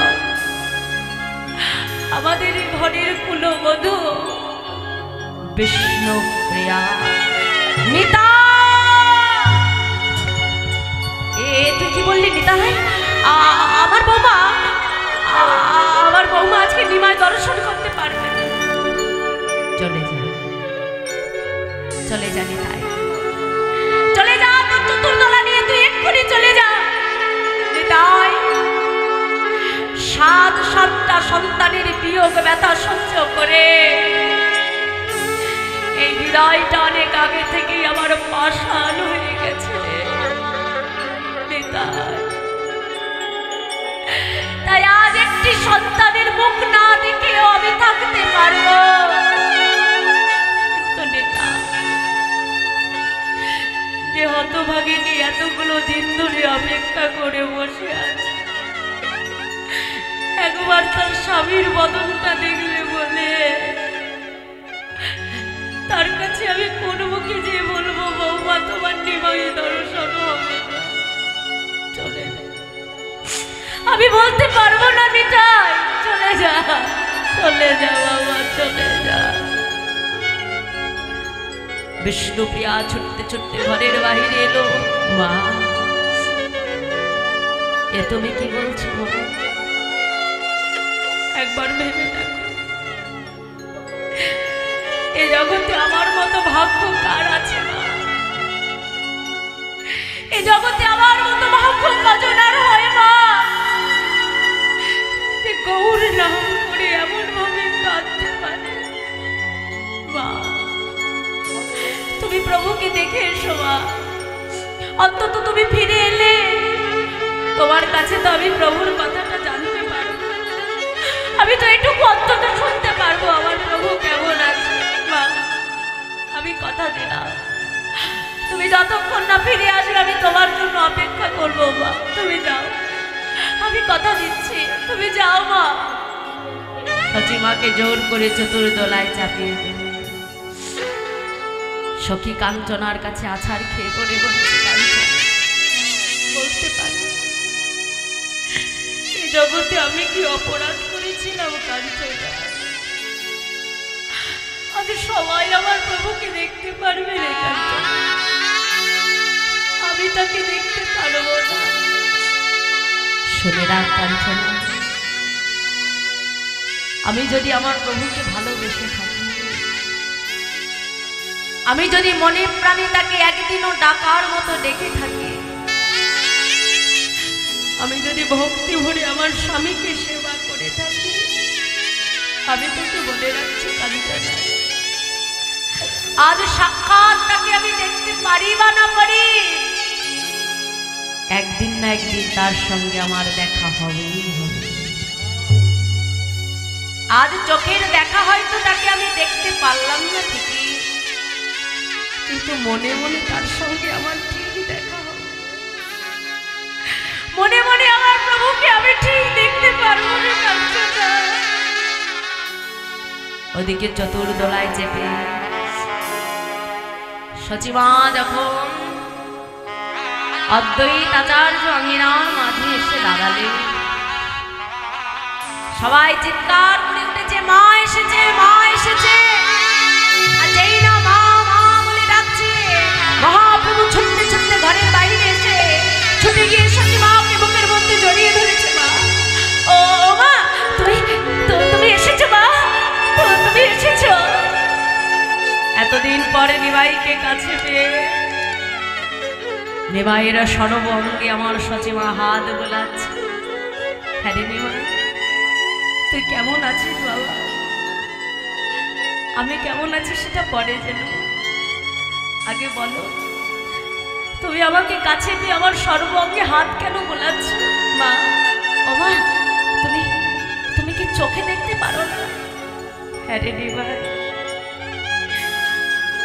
আমাদের ঘরের কুলবধূ বিষ্ণুপ্রিয়া নিতাই। তুই কি বললি নিতাই? আমার বৌমা আজকে নিমাই দর্শন করতে পারবে না। চলে যা, চলে যা নিতাই, চলে যা, তোর চতুর্দোলা নিয়ে তুই এক্ষুনি চলে যা। নিতাই 7 সন্তানের বিয়োগ ব্যথা সহ্য করে এই হৃদয়টা অনেক আগে থেকেই আমার পাষাণ হয়ে গেছে নিতাই। তাই আজ একটি সন্তানের মুখ না দেখেও আমি থাকতে পারবো। কিন্তু নিতাই, যে হতভাগিনী এতগুলো দিন ধরে অপেক্ষা করে বসে আছে, একবার তার স্বামীর বদনটা দেখলে বলে তার কাছে আমি কোন মুখে যে বলবো বৌমা তোমার নিমাই দর্শন হবে না, চলে যা। আমি বলতে পারবো না নিতাই, চলে যা, চলে যা বাবা, চলে যা। বিষ্ণুপ্রিয়া ছুটতে ছুটতে ঘরের বাহিরে এলো। মা, এ তুমি কি বলছো? একবার ভেবে দেখো, এ জগতে আমার মতো ভাগ্য কার আছে? মা, এ জগতে আমার মতো ভাগ্য কজনার হয়? মা, গৌর নাম করে এমন ভাবে কাঁদতে পারে। মা, তুমি প্রভুকে দেখে এসো। মা, অন্তত তুমি ফিরে এলে তোমার কাছে তো আমি প্রভুর কথাটা জানতে পারবো, আমি তো এটুকু অন্তত শুনতে পারবো আমার প্রভু কেমন আছে। মা, আমি কথা দিলাম, তুমি যতক্ষণ না ফিরে আসবে আমি তোমার জন্য অপেক্ষা করবো। মা, তুমি যাও, আমি কথা দিচ্ছি, তুমি যাও। মা, সচিমাকে জোর করে চতুর্দোলায় চাপিয়ে দিলে। সখী কাঞ্চনার কাছে আছাড় খেয়ে পড়ে বলছে, কাঞ্চন, বলতে পারি এই জগতে আমি কি অপরাধ করেছিলাম? কাঞ্চনা, আজ সবাই আমার প্রভুকে দেখতে পারবে রে কাঞ্চনা, আমি তাকে দেখতে পারবো না। শুনে রাখ কাঞ্চনা, আমি যদি আমার প্রভুকে ভালোবেসে থাকি, আমি যদি মনে প্রাণে তাকে একদিনও ডাকার মতো ডেকে থাকি, আমি যদি ভক্তি ভরে আমার স্বামীকে সেবা করে থাকি, আমি তোকে বলে রাখছি কাঞ্চনা, আজ সাক্ষাৎ তাকে আমি দেখতে পারি বা না পারি, একদিন না একদিন তার সঙ্গে আমার দেখা হবেই হবে। আজ চোখের দেখা হয়তো তাকে আমি দেখতে পারলাম না ঠিকই, কিন্তু মনে মনে তার সঙ্গে আমার ঠিকই দেখা হবে। মনে মনে আমার প্রভুকে আমি ঠিক দেখতে পারবো না কাঞ্চনা। ওদিকে চতুর্দোলায় চেপে সচিমা যখন অদ্বৈত আচার্য আঙিনার মাঝে এসে দাঁড়ালে, সবাই চিৎকার করে উঠেছে, মা এসেছে, মা এসেছে। আর যেই না মা মা বলে ডাকছে, মহাপ্রভু ছুটতে ছুটতে ঘরের বাইরে এসে ছুটে গিয়ে সচিমাকে বুকের মধ্যে জড়িয়ে ধরেছে। মা, ও মা, তুমি এসেছো? মা, তুমি এসেছো? এতদিন পরে নিমাইকে কাছে পেয়ে নিমাইয়ের সর্বঙ্গে আমার সচিমা হাত বোলাচ্ছে। হ্যাঁ রে নিমাই, তুই কেমন আছিস বাবা? আমি কেমন আছি সেটা পরে যেন, আগে বলো তুমি আমাকে কাছে পেয়ে আমার সর্বঙ্গে হাত কেন বোলাচ্ছ? মা, ও মা, তুমি কি চোখে দেখতে পারো না? হ্যাঁ রে নিমাই,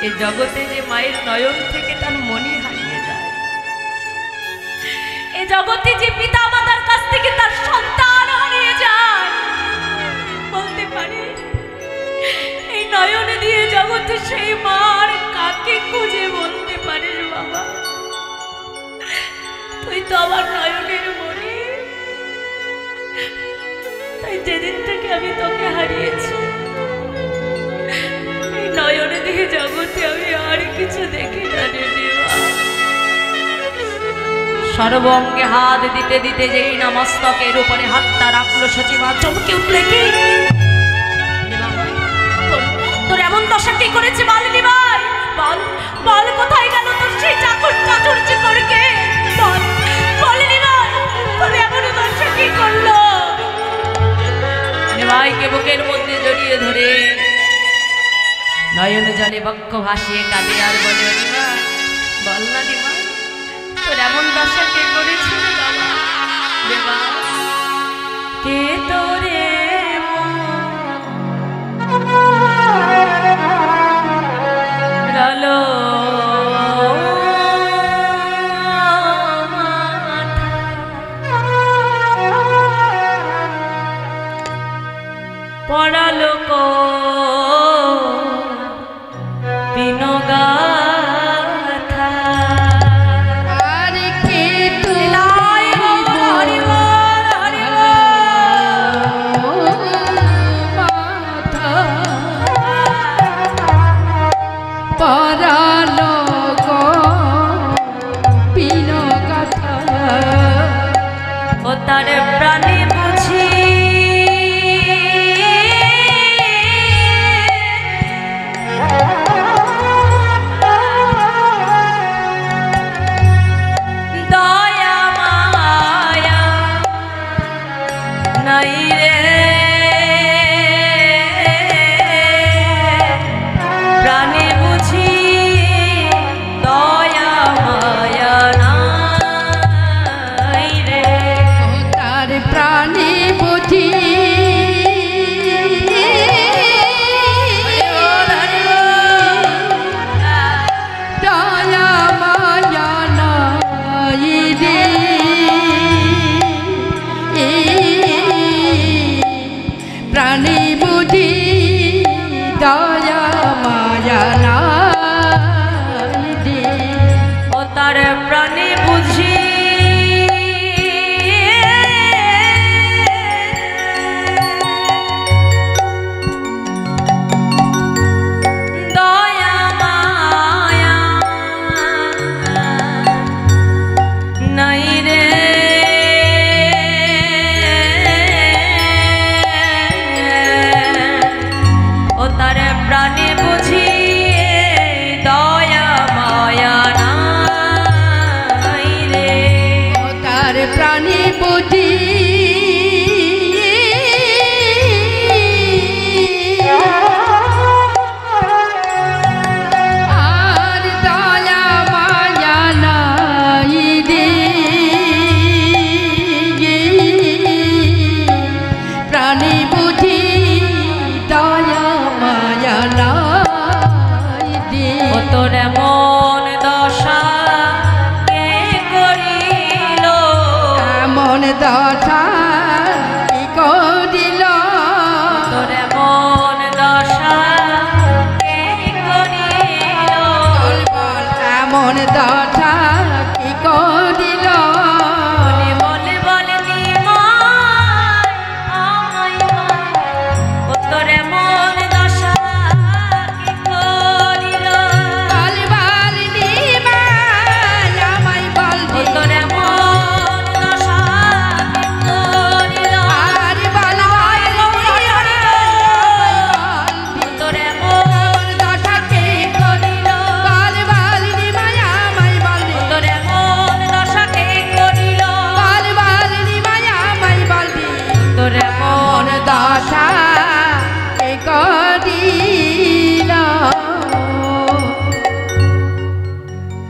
এই জগতে যে মায়ের নয়ন থেকে তার মনি হারিয়ে যায়, এই জগতে যে পিতা মাতার কাছ থেকে তার সন্তান হারিয়ে যায়, বলতে পারি এই নয়নে দিয়ে জগতে সেই মার কাকে খুঁজে বলতে পারিস বাবা? তুই তো আমার নয়নের মনি। তাই যেদিন থেকে আমি তোকে হারিয়েছি, এই নয়নে দিয়ে জগতে আমি আর কিছু দেখি না রে দেবা। সর্বঙ্গে হাত দিতে দিতে যেই না মস্তকের উপরে হাতটা রাখলো, সচিমা চমকে উঠলে, কি তোর এমন দশা কি করেছে বল নিমাই? বল বল, কোথায় গেল তোর সেই চাকর চাচুর্য করকে? বল বল নিমাই, তোর এমন দশা কি করলো? নিমাইকে বুকের মধ্যে জড়িয়ে ধরে নয়ন জলে বক্ষ ভাসিয়ে কাঁদে আর বলে অনিমা বল না দিমা তোর এমন দশা কে করেছিল বাবা দেবা কে তোরে রলো পড়ালো কো বিনোগাথা আর কে তুই মাথা পরালো গো বিনোগাথা ও তার প্রাণে বুঝি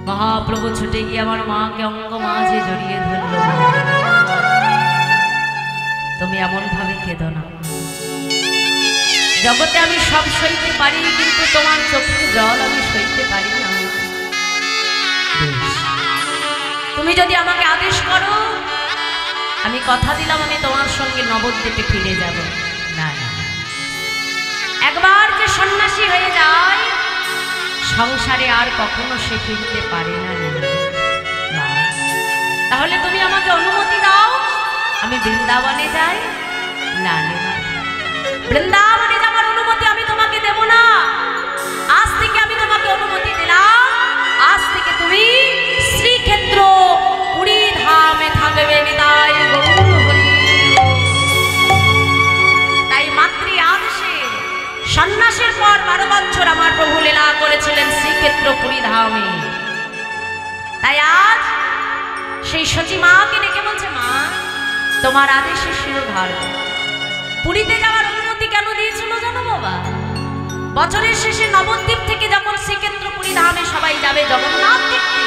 মহাপ্রভু ছুটে গিয়ে আমার মাকে অঙ্গ মাঝে জড়িয়ে ধরল। তুমি এমন ভাবে কেঁদো না। জগতে আমি সব সইতে পারি, কিন্তু তোমার চোখের জল আমি সইতে পারি না। তুমি যদি আমাকে আদেশ করো, আমি কথা দিলাম আমি তোমার সঙ্গে নবদ্বীপে ফিরে যাব। না, একবার যে সন্ন্যাসী হয়ে যায় সংসারে আর কখনো সে ফিরতে পারে না। তাহলে তুমি আমাকে অনুমতি দাও আমি বৃন্দাবনে যাই। না, বৃন্দাবনে যাওয়ার অনুমতি আমি তোমাকে দেব না। আজ থেকে আমি তোমাকে অনুমতি দিলাম, আজ থেকে তুমি শ্রীক্ষেত্র পুরী ধামে থাকবে। নিতাই গৌর হরি। তাই মাতৃ আদেশে সন্ন্যাসের পর 12 বছর আমার প্রভু লীলা করেছিলেন শ্রীক্ষেত্র পুরী ধামে। তাই আজ সেই সচী মাকে ডেকে বলছে, মা তোমার আদেশে শিরোধার। পুরীতে যাওয়ার অনুমতি কেন দিয়েছিল জানো বাবা? বছরের শেষে নবদ্বীপ থেকে যখন শ্রীক্ষেত্রপুরী ধামে সবাই যাবে জগন্নাথ দেখতে,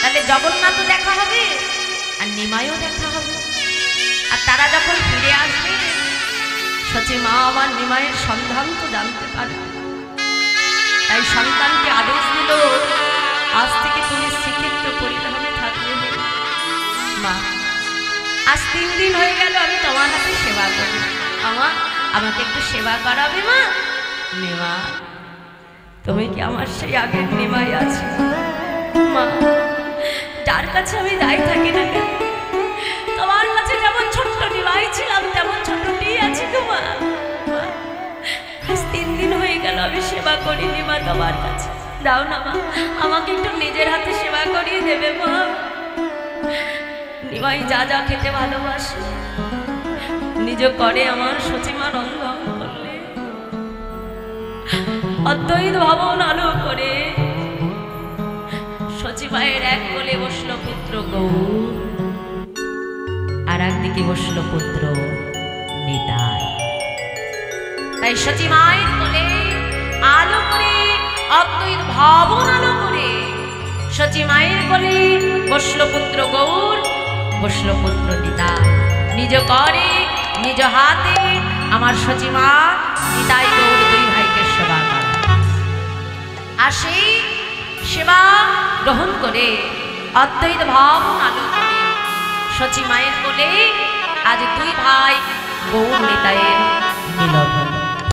তাহলে জগন্নাথও দেখা হবে আর নিমাইও দেখা হবে। আর তারা যখন ফিরে আসবে, সচি মা আমার নিমাইয়ের সন্ধান তো জানতে পারবে। তাই সন্তানকে আদেশ দিল, আজ থেকে তুমি শ্রীক্ষেত্রপুরী ধামে থাকবে। মা, আজ 3 দিন হয়ে গেল আমি তোমার হাতে সেবা করি, আমাকে একটু সেবা করাবে মা? নিমা, তুমি কি আমার সেই আগের নিমাই আছে? মা, যার কাছে আমি যাই থাকি না কেন, তোমার কাছে যেমন ছোট্ট নিমাই ছিলাম তেমন ছোট্টই আছি তো মা। আজ 3 দিন হয়ে গেল আমি সেবা করিনি মা তোমার কাছে। দাও না মা, আমাকে একটু নিজের হাতে সেবা করিয়ে দেবে মা। নিমাই যা যা খেতে ভালোবাসে নিজ করে আমার সচিমা রন্ধন করলে, অদ্বৈত ভবন আলো করে সচিমায়ের এক কোলে বসল পুত্র গৌর, আর একদিকে বসল পুত্র নিতাই। তাই সচিমায়ের কোলে আলো করে, অদ্বৈত ভবন আলো করে সচিমায়ের কোলে বসল পুত্র গৌর, বসল পুত্র নিতাই। নিজ করে নিজ হাতে আমার সচিমা নিতাই গৌর 2 ভাইকে সেবা করে। আর সেই সেবা গ্রহণ করে অদ্বৈত ভবন আলো করে সচিমায়ের কোলে আজ 2 ভাই গৌর নিতাইয়ের মিলন।